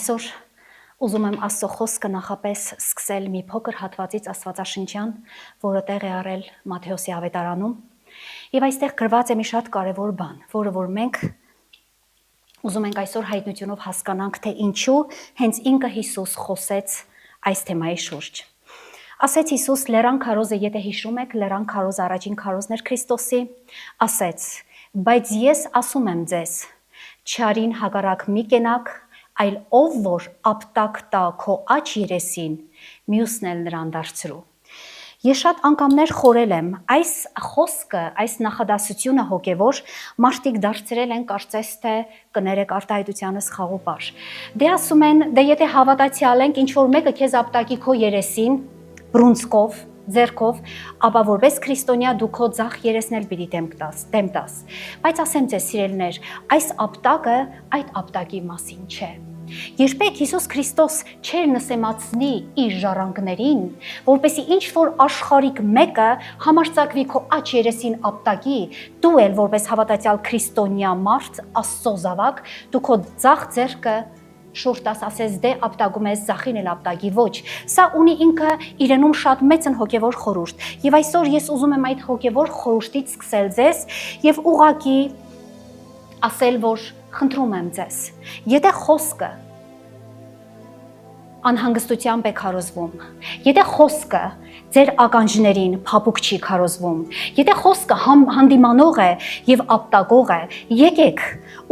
Այսօր ուզում եմ Աստծո խոսքը նախապես սկսել մի փոքր հատվածից Աստվածաշնչյան, որը տեղ է առել Մատթեոսի ավետարանում, եւ այստեղ գրված է մի շատ կարևոր բան, որը որ մենք ուզում ենք այսօր հայտնությունով հասկանանք, թե ինչու հենց ինքը Հիսուս խոսեց այս թեմայի շուրջ։ Ասեց Հիսուս լեռան քարոզը, եթե հիշում եք, լեռան քարոզը առաջին քարոզն էր Քրիստոսի, ասեց, բայց ես ասում եմ ձեզ, չարին հակառակ մի կենաք, այլ ով որ ապտակ տա քո աջ երեսին, մյուսն էլ նրան դարձրու։ Ես շատ անգամներ խորել եմ այս խոսքը, այս նախադասությունը հոգևոր մարդիկ դարձրել են կարծես թե կներեք արտահայտությանս խաղոպար։ Դե ասում են, դե եթե հավատացյալ ենք, ինչ որ մեկը քեզ ապտակի քո երեսին, բռունցքով, ձեռքով, ապա որպես քրիստոնյա դու քո ձախ երեսն էլ պիտի դեմ տաս։ Բայց ասեմ ձեզ սիրելիներ, այս ապտակը այդ ապտակի մասին չէ։ Երբեք Հիսուս Քրիստոս չէր նսեմացնի իր ժառանգներին, որպեսզի ինչ որ աշխարհիկ մեկը համարձակվի քո աջ երեսին ապտակի, դու էլ որպես հավատացյալ քրիստոնյա մարդ, Աստծո զավակ, դու քո ձախ ձեռքը շուրտաս ասես դե ապտագում ես ձախին էլ ապտագի, ոչ, սա ունի ինքը իրենում շատ մեծն հոգևոր խորհուրդ, եւ այսօր ես ուզում եմ այդ հոգևոր խորհրդից սկսել ձեզ եւ ուղղակի ասել, որ խնդրում եմ ձեզ, եթե խոսքը անհանգստությամբ է քարոզվում, եթե խոսքը ձեր ականջներին փափուկ չի քարոզվում, եթե խոսքը հանդիմանող է եւ ապտակող է, եկեք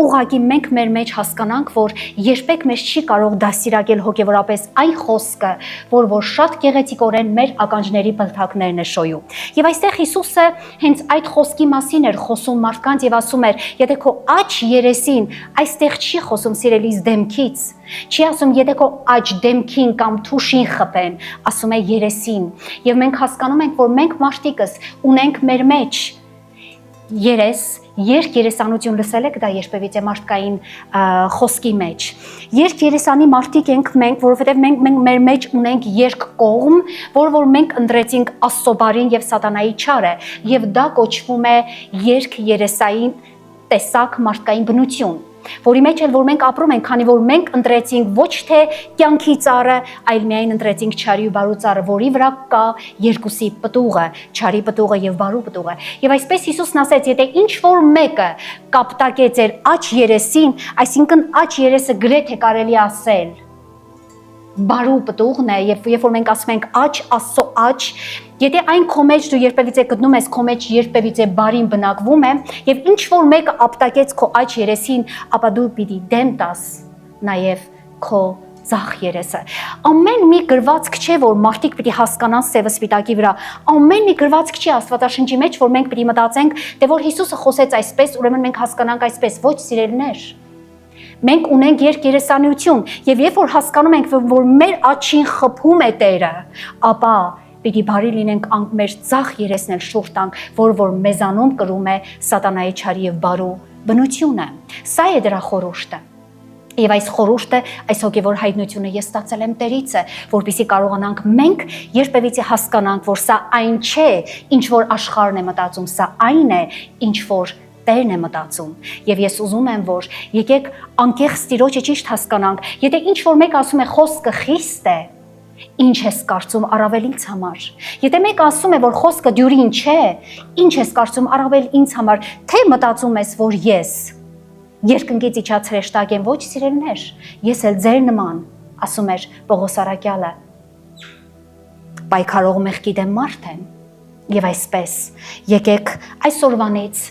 ուղղակի մենք մեր մեջ հասկանանք, որ երբեք մեզ չի կարող դաստիարակել հոգեվորապես այն խոսքը, որ շատ գեղեցիկորեն մեր ականջների բլթակներն է շոյում։ Եվ այստեղ Հիսուսը հենց այդ խոսքի մասին էր խոսում մարդկանց եւ ասում էր, եթե քո աջ երեսին, այստեղ չի խոսում սիրելիս դեմքից, չի ասում եթե քո աջ դեմքին կամ թուշին խփեն, ասում է երեսին։ Եվ մենք հասկանում ենք, որ մենք մարդիկս ունենք մեր մեջ երես, երկերեսանություն լսել եք դա երբևիցե մարդկային խոսքի մեջ։ Երկերեսանի մարդիկ ենք մենք, որովհետև մենք մեր մեջ ունենք երկկողմ, որ մենք ընտրեցինք Աստծո բարին եւ սատանայի չարը, եւ դա կոչվում է երկերեսային տեսակ մարդկային բնություն, որի մեջ էլ որ մենք ապրում ենք, քանի որ մենք ընտրեցինք ոչ թե կյանքի ծառը, այլ միայն ընտրեցինք չարի ու բարու ծառը, որի վրա կա երկուսի պտուղը, չարի պտուղը եւ բարու պտուղը։ Եվ այսպես Հիսուսն ասեց, եթե ինչ որ մեկը կապտակե ձեր աջ երեսին, այսինքն աջ երեսը գրեթե կարելի ասել բարու պտուղն է, եւ երբ որ մենք ասում ենք աջ, Աստծո աջ, եթե այն քո մեջ դու երբևիցե գտնում ես քո մեջ երբևիցե բարին բնակվում է, եւ ինչ որ մեկը ապտակեց քո աջ երեսին, ապա դու պիտի դեմ տաս նաեւ քո ձախ երեսը։ Ամեն մի գրվածք չէ, որ մարդիկ պիտի հասկանան սևը սպիտակի վրա։ Ամեն մի գրվածք չի Աստվածաշնչի մեջ, որ մենք պիտի մտածենք, դե որ Հիսուսը խոսեց այսպես, ուրեմն մենք հասկանանք այսպես, ոչ սիրելիներ։ Մենք ունենք երկերեսանություն, եւ երբ որ հասկանում ենք, որ մեր աչքին խփում է Տերը, ապա պիտի բարի լինենք մեր ձախ երեսն էլ շուրջ տանք, որ մեզանում կրում է սատանայի չարի եւ բարու բնությունը։ Սա է դրա խորհուրդը։ Եվ այս խորհուրդը, այս հոգևոր հայտնությունը ես ստացել եմ Տերից, որպեսզի կարողանանք մենք երբևիցե հասկանանք, որ սա այն չէ, ինչ որ աշխարհն է մտածում, սա այն է, ինչ որ Տերն է մտածում։ Եվ ես ուզում եմ, որ եկեք անկեղծ Տիրոջը ճիշտ հասկանանք, եթե ինչ որ մեկ ասում է խոսքը խիստ է, ինչ ես կարծում առավել ինձ համար։ Եթե մեկ ասում է, որ խոսքը դյուրին չէ, ինչ ես կարծում առավել ինձ համար, թե մտածում ես, որ ես երկնքից իջած հրեշտակ եմ, ոչ սիրելիներ, ես էլ ձեր նման, ասում էր Պողոս առաքյալը, պայքարող մեղքի դեմ մարդ եմ։ Եվ այսպես, եկեք այսօրվանից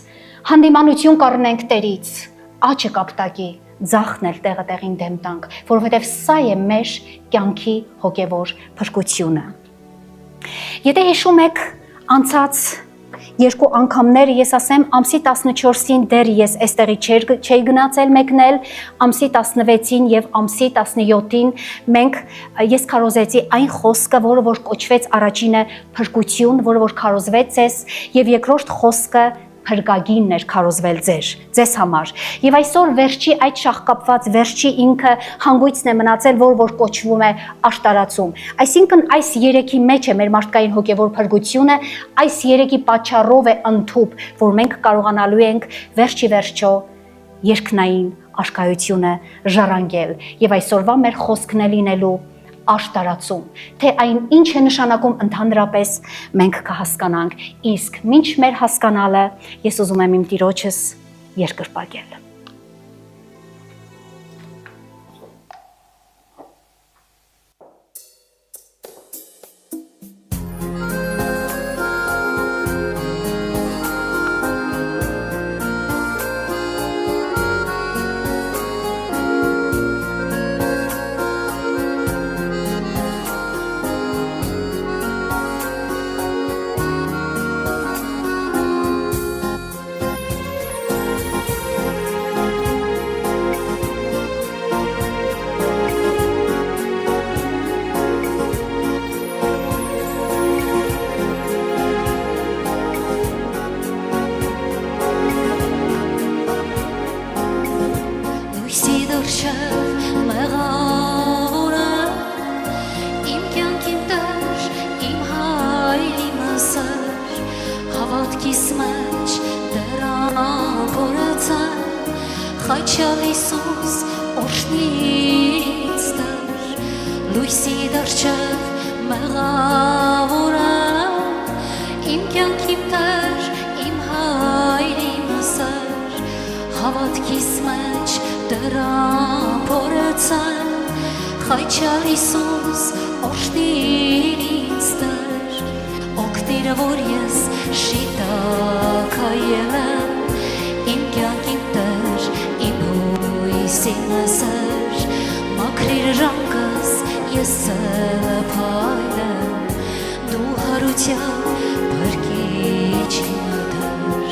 հանդիմանություն կառնենք Տերից, աչը կապտակի, ձախն էլ տեղը տեղին դեմ տանք, որովհետև սա է մեր կյանքի հոգևոր փրկությունը։ Եթե հիշում եք անցած երկու անգամները, ես ասեմ, ամսի 14-ին դեռ ես այստեղի չէի գնացել մեկնել, ամսի 16-ին եւ ամսի 17-ին ես քարոզեցի այն խոսքը, որը որ կոչվեց առաջինը փրկություն, որը որ քարոզվեց ես, եւ երկրորդ խոսքը փրկագինն էր քարոզվել ձեզ համար։ Եվ այսօր վերջի այդ շաղկապված վերջի ինքը հանգույցն է մնացել, որ կոչվում է աշտարացում։ Այսինքն այս երեքի մեջ է մեր մարդկային հոգևոր փրկությունը, այս երեքի պատճառով է ընդհուպ, որ մենք կարողանալու ենք վերջի վերջո երկնային արկայությունը ժառանգել եւ այսօրվա մեր խոսքն է լինելու աշտարացում, թե այն ինչ է նշանակում ընդհանրապես մենք կհասկանանք, իսկ մինչ մեր հասկանալը ես ուզում եմ իմ Տիրոջս երկրպագել։ Խաչալ Հիսուս օշնից դար, լույսի դարչև մեղավորը, իմ կյանքիմ դար, իմ հայր, իմ սար, հավատքիս մեջ դրան փորեցան, խաչալ Հիսուս օշնից դար, օգնիր, որ ես շիտակայել եմ, իմ կյանքիմ դար, իմ հույսին սար, մաքրիր ժամկս ես սլփայլեմ, դու հարության բրկիչ իմ դար,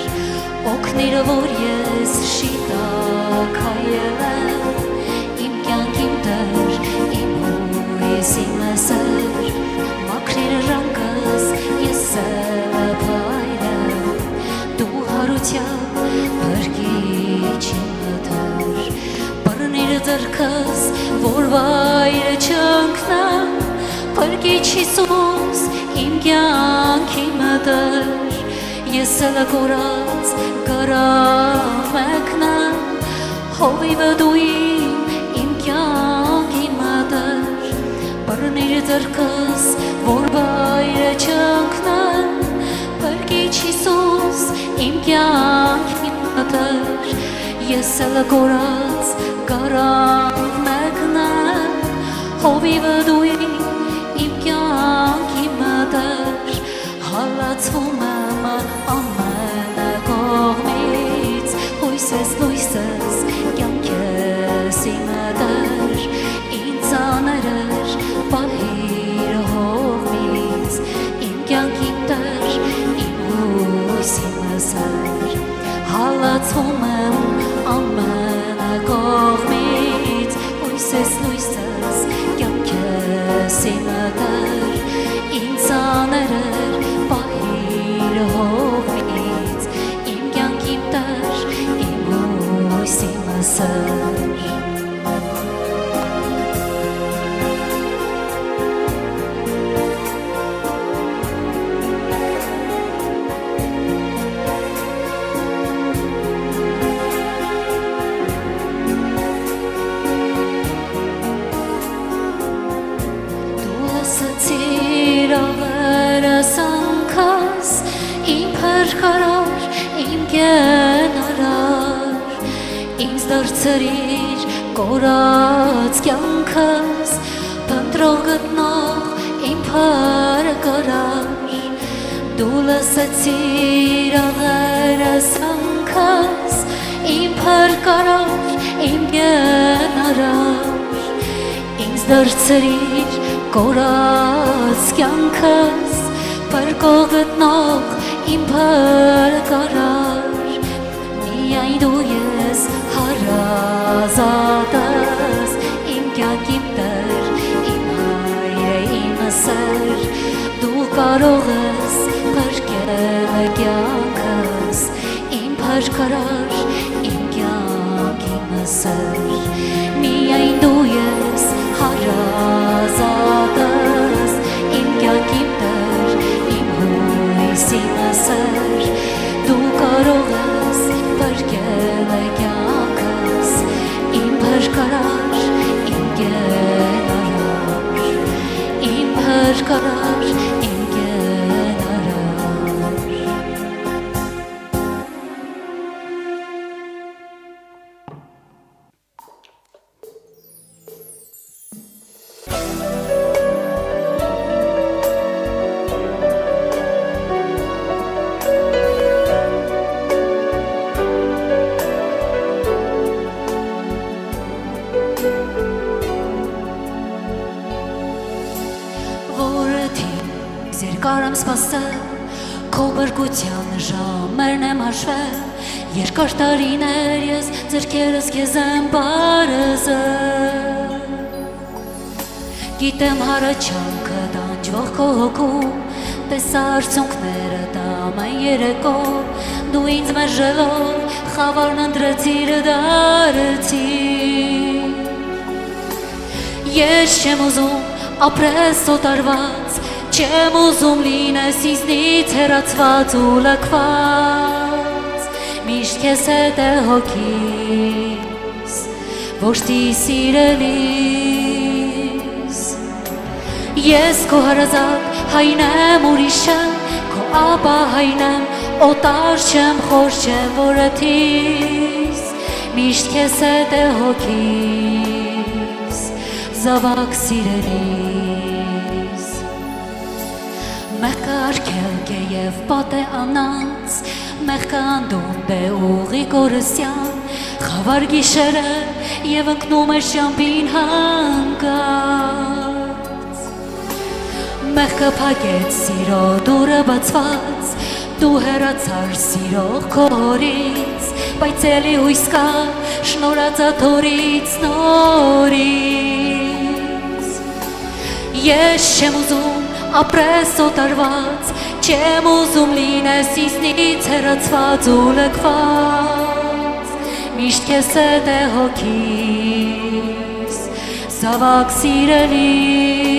օգնիր, որ ես շիտակայել եմ, իմ կյանքիմ դար, իմ հույսին սար, մաքրիր ժամկս ես սլփայլեմ, դու հարության բրկիչ իմ դար, բռնիր ձեռքս, որ վայրը չընկնեմ, բրկիչ Հիսուս իմ կյանքիմ դար, ես էլ կորած գրավ մեկնեմ, հովիվը դու իմ կյանքիմ դար, բռնիր ձեռքս, որ վայրը չընկնեմ, բրկիչ Հիսուս իմ կյանքիմ դար, ես էլ կորած գրավ մեկնեմ, հովիվը դու իմ կյանքիմ դար, հալածվում եմ ամեն կողմից, հույսես կյանքես իմ դար, ինձ աներր պահիր հողմից, իմ կյանքիմ դար, իմ հույսիմ սար, հալածվում եմ ամեն կողմից, հույսես կյանքես իմ դար, ինձ աներր պահիր հողմից, իմ կյանքիմ դար, իմ հույսիմ սար։ Փրկարար, իմ կենարար, ինձ դարձրիր կորած կյանքս, փնտրող գտնող իմ փրկարար, դու լսեցիր աղերս անքս, իմ փրկարար, իմ կենարար, ինձ դարձրիր կորած կյանքս, փրկող գտնող իմ փրկարար, միայն դու ես հարազատս, իմ կյանքիմ դար, իմ հայր, իմ սար, դու կարող ես փրկել կյանքս, իմ փրկարար, իմ կյանքիմ սար, միայն դու ես հարազատս, իմ կյանքիմ դար, իմ հույսիմ սար, դու կարող ես փրկել կյանքս, Քո բրկության ժամերն եմ հաշվել, երկար տարիներ ես ձեռքերս քեզ եմ բարզել։ Գիտեմ հարաճանքը տանջող քո հոգում, տեսա արցունքներդ ամեն երեկո, դու ինձ մերժելով խավարն ընտրեցիր դարձիր։ Ես չեմ ուզում ապրես օտարված, չեմ ուզում լինես ինձնից հեռացված ու լքված, միշտ քեզ հետ է հոգիս, ոչ թե սիրելիս։ Ես քո հարազատ հայն եմ, ուրիշ եմ, քո ապահայն եմ, օտար չեմ, խոր չեմ, որըթիս, միշտ քեզ հետ է հոգիս, զավակ սիրելիս։ Մեղքը արգելք է և պատ է անանց, մեղքը անդունդ է ուղի կորսյան, խավար գիշերը և ընկնում է շամպին հանգած։ Մեղքը փակեց սիրո դուրը բացված, դու հեռացար սիրող քո հորից, բայց էլի հույս կա շնորհածաթորից նորից։ Ես չեմ ուզում ապրես օտարված, չեմ ուզում լինես ինձնից հեռացված ու լքված, միշտ քեզ հետ է հոգիս, զավակ սիրելիս։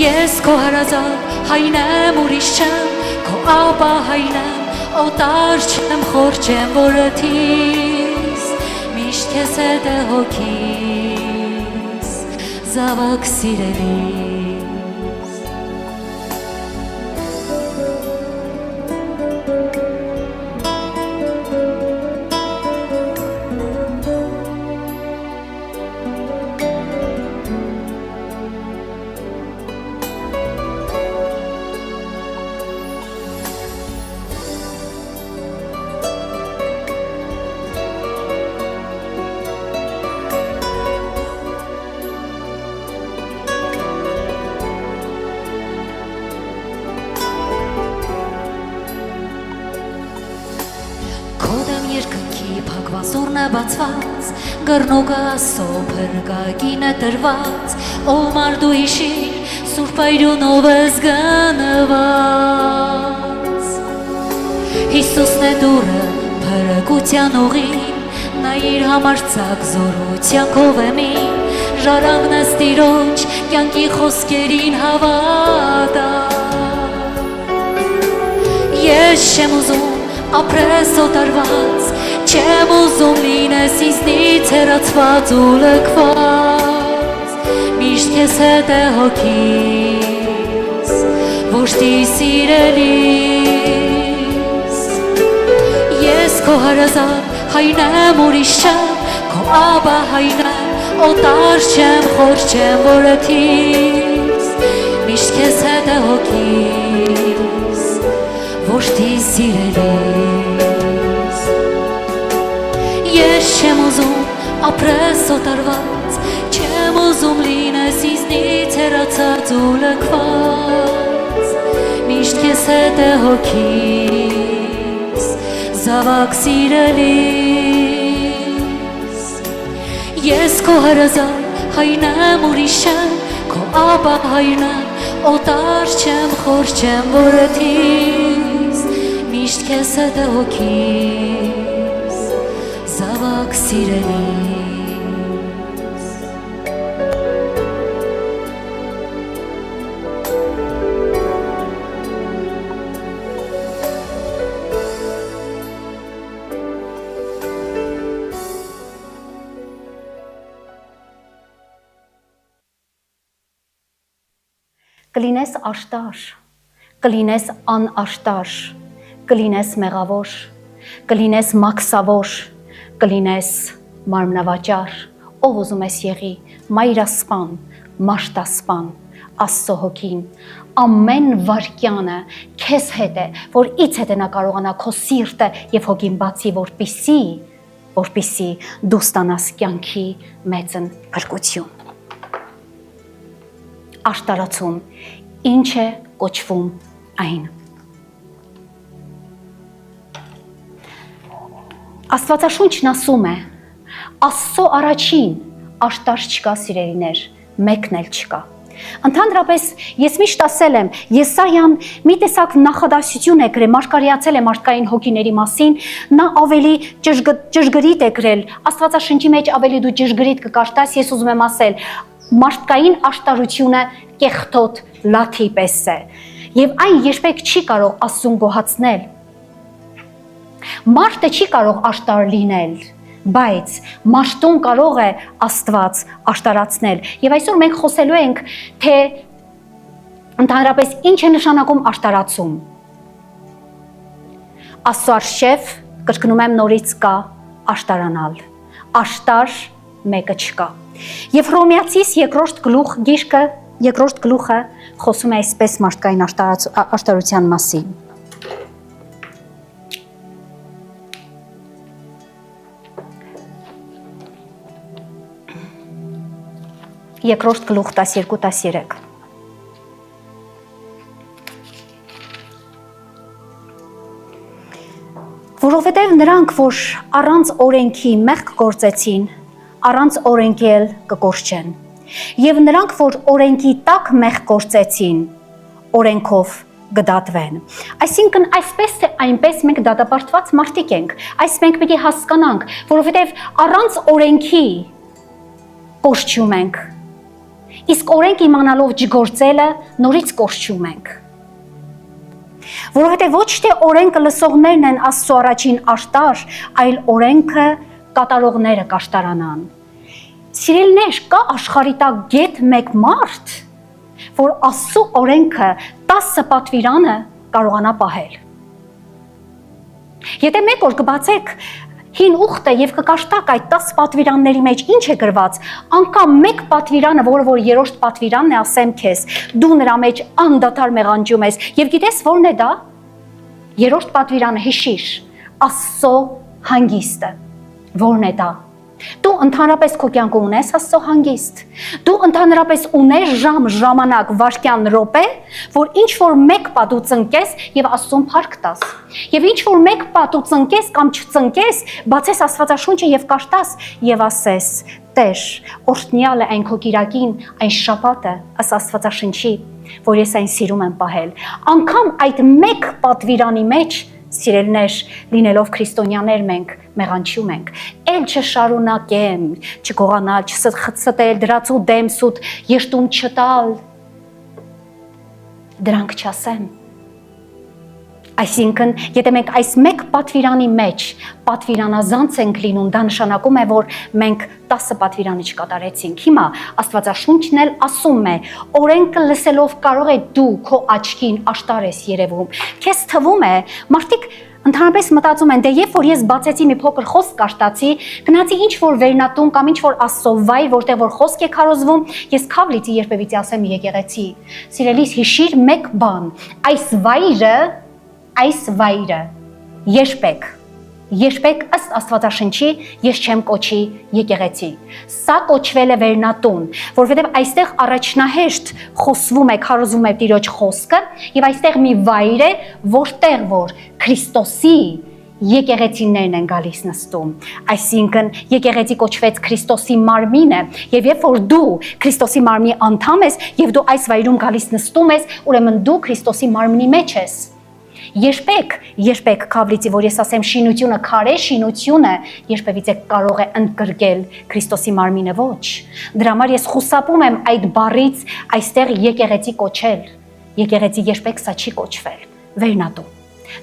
Ես քո հարազատ հայն եմ, ուրիշ չեմ, քո ապահայն եմ, օտար չեմ, խոր չեմ, որըթիս, միշտ քեզ հետ է հոգիս, զավակ սիրելիս։ Սուրն է բացված, գռնուկը ասո փրկագին է տրված, ով մարդու հիշիր, սուրբ այրունով ես գնված։ Հիսուսն է դուրը փրկության ուղին, նա իր համարձակ զորության քովեմին, ժառանգն ես Տիրոջ կյանքի խոսքերին հավատա։ Ես չեմ ուզում ապրես օտարված, չեմ ուզում լինես ինձնից հեռացված ու լքված, միշտ քեզ հետ է հոգիս, ոչ թե սիրելիս։ Ես քո հարազատ հայն եմ, ուրիշ չեմ, քո ապահայն եմ, օտար չեմ, խոր չեմ, որըթիս, միշտ քեզ հետ է հոգիս, ոչ թե սիրելիս։ Ես չեմ ուզում ապրես օտարված, չեմ ուզում լինես ինձնից հեռացած ու լքված, միշտ քեզ հետ է հոգիս, զավակ սիրելիս։ Ես քո հարազատ հայն եմ, ուրիշ եմ, քո ապահայն եմ, օտար չեմ, խոր չեմ, որըթիս, միշտ քեզ հետ է հոգիս, զավակ սիրելիս։ Կլինես աշտար, կլինես անաշտար, կլինես մեղավոր, կլինես մաքսավոր, կլինես մարմնավաճառ, ով ուզում ես եղի, մայրասպան, մաշտասպան, Աստծո հոգին, ամեն վարկյանը քեզ հետ է, որ ից հետ է նա կարողանա քո սիրտը և հոգին բացի, որպիսի դու ստանաս կյանքի մեծն փրկություն։ Աշտարացում ինչ է կոչվում այն։ Աստվածաշունչն ասում է. Աստծո առաջին աշտար չկա, սիրելիներ, մեկն էլ չկա։ Ընդհանրապես ես միշտ ասել եմ, Եսայան մի տեսակ նախադասություն է գրել, մարգարեացել է մարդկային հոգիների մասին, նա ավելի ճշգրիտ է գրել, Աստվածաշնչի մեջ ավելի դու ճշգրիտ կկարդաս, ես ուզում եմ ասել, մարդկային աշտարությունը կեղտոտ լաթի պես է, եւ այն երբեք չի կարող Աստծուն գոհացնել։ Մարդը չի կարող աշտար լինել, բայց մաշտուն կարող է Աստված աշտարացնել։ Եվ այսօր մենք խոսելու ենք, թե ընդհանրապես ինչ է նշանակում աշտարացում։ Աստծո արշև, կրկնում եմ նորից, կա աշտարանալ։ Աշտար մեկը չկա։ Եվ Հռոմեացիս երկրորդ գլուխը խոսում է այսպես մարդկային աշտարության մասին։ Երկրորդ գլուխ 12-13 Որովհետև նրանք, որ առանց օրենքի մեղք գործեցին, առանց օրենքի էլ կկորչեն, եւ նրանք, որ օրենքի տակ մեղք գործեցին, օրենքով գդատվեն։ Այսինքն այսպես թե այնպես մենք դատապարտված մարդիկ ենք, այս մենք պիտի հասկանանք, որովհետև առանց օրենքի կորչում ենք, իսկ օրենք իմանալով չգործելը նորից կորչում ենք։ Որովհետև ոչ թե օրենքը լսողներն են Աստծո առաջին աշտար, այլ օրենքը կատարողները կաշտարանան։ Սիրելիներ, կա աշխարհի տակ գեթ մեկ մարդ, որ Աստծո օրենքը 10 պատվիրանը կարողանա պահել։ Եթե մեկ օր կբացեք հին ուխտը եւ կկաշտակ այդ 10 պատվիրանների մեջ ինչ է գրված, անկամ մեկ պատվիրանը, որը որ երրորդ պատվիրանն է, ասեմ քեզ, դու նրա մեջ անդադար մեղանջում ես, եւ գիտես ո՞րն է դա։ Երրորդ պատվիրանը հիշիր, Աստծո հանգիստը։ Ո՞րն է դա։ Դու ընդհանրապես քո կյանքում ունես Աստծո հանգիստ։ Դու ընդհանրապես ունես ժամ, ժամանակ, վայրկյան, րոպե, որ ինչ որ մեկ պատ ու ծնկես եւ Աստծուն փառք տաս։ Եվ ինչ որ մեկ պատ ու ծնկես կամ չծնկես, բացես Աստվածաշունչը եւ կաշտաս եւ ասես. Տեր, օրհնյալ է այն քո կիրակին, այն շաբաթը, ըստ Աստվածաշնչի, որ ես այն սիրում եմ պահել։ Անկամ այդ մեկ պատվիրանի մեջ, սիրելիներ, լինելով քրիստոնյաներ մենք մեղանչում ենք, էլ չշարունակեմ, չգողանալ, չխցտել, դրածու դեմ սուտ եշտում չտալ, դրանք չասեմ։ Այսինքն, եթե մենք այս մեկ պատվիրանի մեջ պատվիրանազանց ենք լինում, դա նշանակում է, որ մենք 10 պատվիրանը չկատարեցինք։ Հիմա Աստվածաշունչն էլ ասում է, օրենքը լսելով կարող է դու քո աչքին աշտար ես երևում։ Քեզ թվում է, մարդիկ ընդհանրապես մտածում են, դե երբ որ ես բացեցի մի փոքր խոսք կաշտացի, գնացի ինչ որ վերնատուն կամ ինչ որ Աստծո վայր, որտեղ որ խոսք է քարոզվում, ես քավլիցի երբևիցի ասեմ եկեղեցի։ Սիրելիս, հիշիր մեկ բան, այս վայրը երբեք ըստ Աստվածաշնչի ես չեմ կոչի եկեղեցի։ Սա կոչվել է վերնատուն, որովհետև այստեղ առաջնահերթ խոսվում է, քարոզվում է Տիրոջ խոսքը, եւ այստեղ մի վայր է, որտեղ որ Քրիստոսի եկեղեցիներն են գալիս նստում։ Այսինքն եկեղեցի կոչվեց Քրիստոսի մարմինը, եւ երբ որ դու Քրիստոսի մարմնի անդամ ես եւ դու այս վայրում գալիս նստում ես, ուրեմն դու Քրիստոսի մարմնի մեջ ես։ Երբեք քավլիցի, որ ես ասեմ շինությունը քարե, շինությունը երբևիցե կարող է ընդգրկել Քրիստոսի մարմինը, ոչ։ Դրա համար ես խուսափում եմ այդ բառից այստեղ եկեղեցի կոչել։ Եկեղեցի երբեք սա չի կոչվել, վերնատու։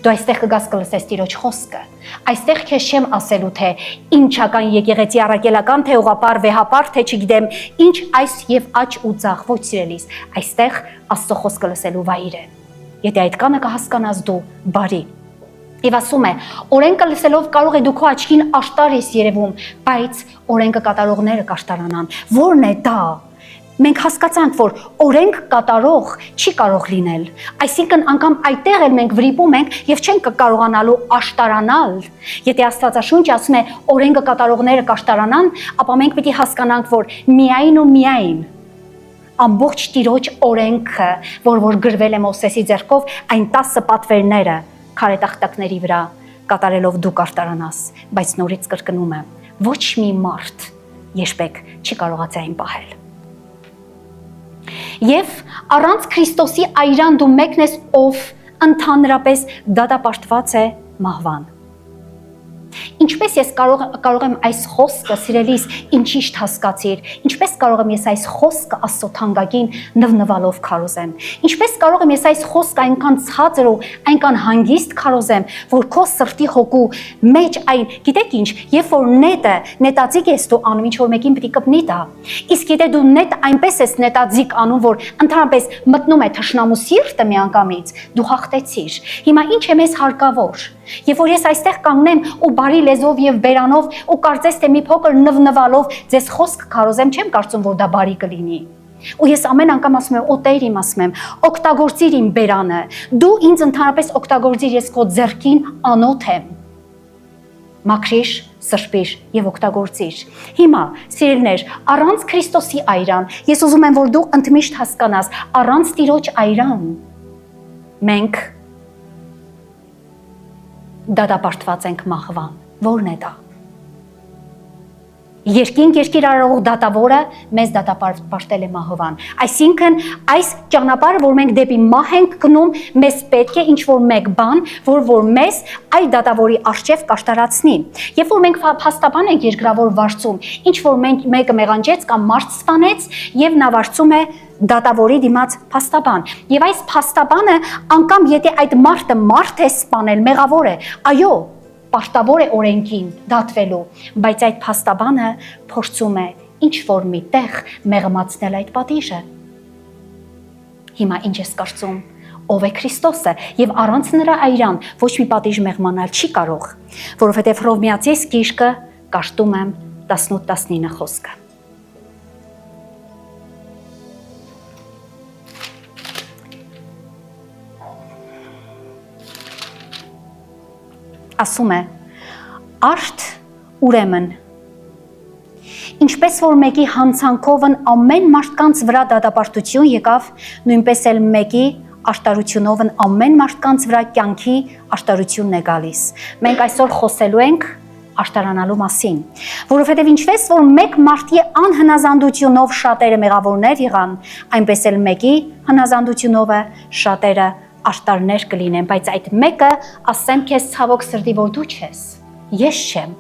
Դու այստեղ կգաս կլսես Տիրոջ խոսքը։ Այստեղ քեզ չեմ ասելու թե ինչական եկեղեցի, առաքելական, թե ուղղապար, վեհապար, թե չգիտեմ ինչ այս եւ աճ ու ձախ, ոչ սիրելիս, այստեղ Աստծո խոսքը լսելու վայր է։ Եթե այդ կանը կհասկանաս դու բարի։ Եվ ասում է, օրենքը լսելով կարող է դու քո աչքին աշտար ես երևում, բայց օրենքը կատարողները կաշտարանան։ Ո՞րն է դա։ Մենք հասկացանք, որ օրենք կատարող չի կարող լինել։ Այսինքն անգամ այդտեղ էլ մենք վրիպում ենք եւ չենք կարողանալու աշտարանալ։ Եթե Աստվածաշունչը ասում է օրենքը կատարողները կաշտարանան, ապա մենք պիտի հասկանանք, որ միայն ու միայն ամբողջ Տիրոջ օրենքը, որ գրվել է Մովսեսի ձեռքով, այն 10 պատվերները քարե տախտակների վրա կատարելով դու կարտարանաս, բայց նորից կրկնում եմ, ոչ մի մարդ երբեք չի կարողացել այն պահել։ Եվ առանց Քրիստոսի այրան դու մեկն ես, ով ընդհանրապես դատապարտված է մահվան։ Ինչպես ես կարող եմ այս խոսքը, սիրելիս, ինչիշտ հասկացիր, ինչպես կարող եմ ես այս խոսքը Աստծո թանկագին նվնվալով քարոզեմ, ինչպես կարող եմ ես այս խոսքը այնքան ցածր ու այնքան հանգիստ քարոզեմ, որ քո սրտի հոգու մեջ այն, գիտեք ինչ, երբ որ նետաձիգ ես դու անում, ինչ որ մեկին պիտի կպնի դա, իսկ եթե դու նետ այնպես ես նետաձիգ անում, որ ընդհանրապես մտնում է թշնամու սիրտը միանգամից, դու հաղթեցիր։ Հիմա ինչ է մեզ հարկավոր։ Երբ որ ես այստեղ կանգնեմ ու բարի լեզվով եւ բերանով ու կարծես թե մի փոքր նվնվալով ձեզ խոսք քարոզեմ, չեմ կարծում, որ դա բարի կլինի։ Ու ես ամեն անգամ ասում եմ, օտեր իմ ասում եմ, օգտագործիր իմ բերանը։ Դու ինձ ընդհանրապես օգտագործիր, ես քո ձեռքին անոթ եմ։ Մաքրիր, սրբիր եւ օգտագործիր։ Հիմա, սիրելիներ, առանց Քրիստոսի այրան, ես ուզում եմ, որ դու ընդմիշտ հասկանաս, առանց Տիրոջ այրան մենք դատապարտված ենք մահվան։ Որն է դա։ Երկիր արարող դատավորը մեզ դատապարտել է մահվան։ Այսինքն այս ճանապարհը, որ մենք դեպի մահ ենք գնում, մեզ պետք է ինչ-որ մեկ բան, որ մեզ այդ դատավորի առջև կաշտարացնի։ Երբ որ մենք փաստաբան ենք երկրավոր վարձում, ինչ-որ մեկը մեղանջեց կամ մարդ սպանեց, եւ նա վարձում է դատավորի դիմաց փաստաբան։ Եվ այս փաստաբանը անգամ եթե այդ մարդ է սպանել, մեղավոր է, այո, պարտավոր է օրենքին դատվելու, բայց այդ փաստաբանը փորձում է ինչ-որ մի տեղ մեղմացնել այդ պատիժը։ Հիմա ինչ ես կարծում, ով է Քրիստոսը, եւ առանց նրա այրան ոչ մի պատիժ մեղմանալ չի կարող, որովհետեւ Հռոմեացիս գիրքը կաշտում եմ 18-19 խոսքը։ Ասում է, արդ ուրեմն, ինչպես որ մեկի հանցանքովն ամեն մարդկանց վրա դատապարտություն եկավ, նույնպես էլ մեկի աշտարությունովն ամեն մարդկանց վրա կյանքի աշտարությունն է գալիս։ Մենք այսօր խոսելու ենք աշտարանալու մասին, որովհետև ինչպես որ մեկ մարդի անհնազանդությունով շատերը մեղավորներ եղան, այնպես էլ մեկի հնազանդությունով շատերը աշտարներ կլինեն, բայց այդ մեկը ասեմ քեզ ցավոք սրտի, որ դու չես, ես չեմ,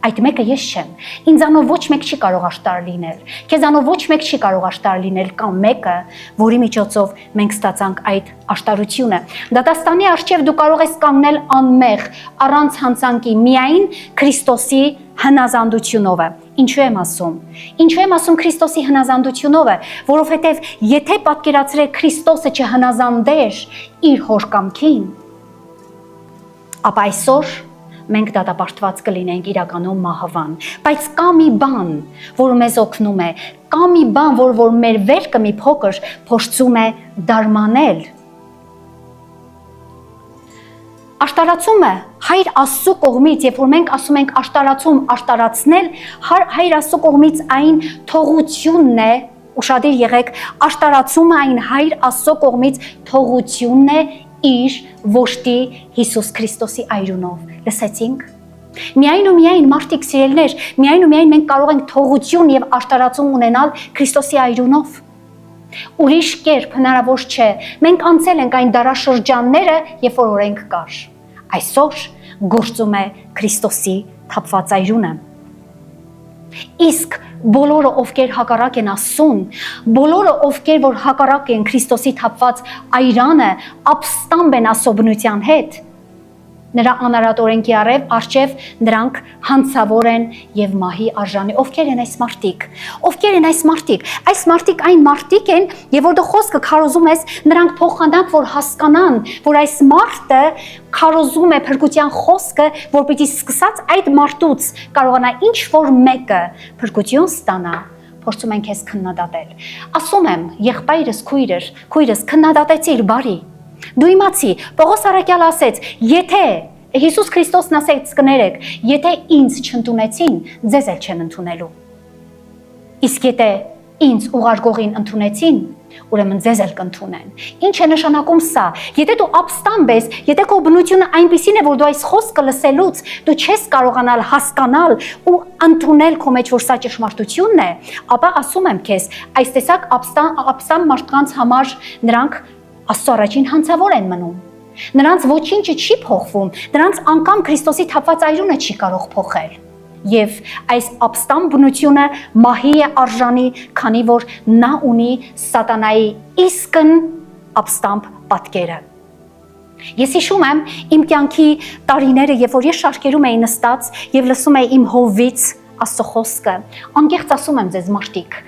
այդ մեկը ես չեմ, ինձանով ոչ մեկ չի կարող աշտար լինել, քեզանով ոչ մեկ չի կարող աշտար լինել, կամ մեկը, որի միջոցով մենք ստացանք այդ աշտարությունը։ Դատաստանի առջև դու կարող ես կանգնել անմեղ, առանց հանցանքի, միայն Քրիստոսի հնազանդությունով է։ Ինչու եմ ասում։ Ինչու եմ ասում Քրիստոսի հնազանդությունով է, որովհետև եթե պատկերացրեք Քրիստոսը չհնազանդեր իր հոր կամքին, ապա այսօր մենք դատապարտված կլինենք իրականում մահվան, բայց կա մի բան, որ մեզ օգնում է, կա մի բան, որ մեր վերքը մի փոքր փորձում է դարմանել։ Աշտարացումը Հայր Աստծո կողմից, երբ որ մենք ասում ենք աշտարացում, աշտարացնել, Հայր Աստծո կողմից այն թողությունն է, ուշադիր եղեք, աշտարացումը այն Հայր Աստծո կողմից թողությունն է իր որդի Հիսուս Քրիստոսի այրունով։ Լսեցինք։ Միայն ու միայն մարդիկ սիրելիներ, միայն ու միայն մենք կարող ենք թողություն եւ աշտարացում ունենալ Քրիստոսի այրունով։ Ուրիշ կերպ հնարավոր չէ։ Մենք անցել ենք այն դարաշրջանները, երբ որ օրենք կար։ Այսօր գործում է Քրիստոսի թափված այրունը։ Իսկ բոլորը ովքեր հակառակ են Աստծուն, բոլորը ովքեր որ հակառակ են Քրիստոսի թափված այրանը, ապստամբ են Աստծո բնության հետ, նրա անարատ օրենքի առջև նրանք հանցավոր են եւ մահի արժանի։ Ովքեր են այս մարդիկ։ Ովքեր են այս մարդիկ։ Այս մարդիկ այն մարդիկ են, եւ որ դու խոսքը քարոզում ես, նրանք փոխանակ որ հասկանան, որ այս մարդը քարոզում է փրկության խոսքը, որ պիտի սկսած այդ մարդուց կարողանա ինչ որ մեկը փրկություն ստանա, փորձում են քեզ քննադատել։ Ասում եմ, եղբայրս, քույրս քննադատեցիր բարի։ Դու իմացի, Պողոս առաքյալը ասեց, եթե Հիսուս Քրիստոսն ասեց կներեք, եթե ինձ չընդունեցին, ձեզ էլ չեն ընդունելու։ Իսկ եթե ինձ ուղարկողին ընդունեցին, ուրեմն ձեզ էլ կընդունեն։ Ինչ է նշանակում սա։ Եթե դու ապստամբ ես, եթե քո բնությունը այնպիսին է, որ դու այս խոսքը լսելուց դու չես կարողանալ հասկանալ ու ընդունել քո մեջ, որ սա ճշմարտությունն է, ապա ասում եմ քեզ, այս տեսակ ապստամբ մարդկանց համար նրանք Աստծո առաջին հանցավոր են մնում։ Նրանց ոչինչը չի փոխվում, նրանց անգամ Քրիստոսի թափված այրունը չի կարող փոխել։ Եվ այս ապստամբ բնությունը մահի է արժանի, քանի որ նա ունի սատանայի իսկն ապստամբ պատկերը։ Ես հիշում եմ իմ կյանքի տարիները, երբ որ ես շարքերում էի նստած եւ լսում էի իմ հովից Աստծո խոսքը, անկեղծ ասում եմ ձեզ մարդիկ,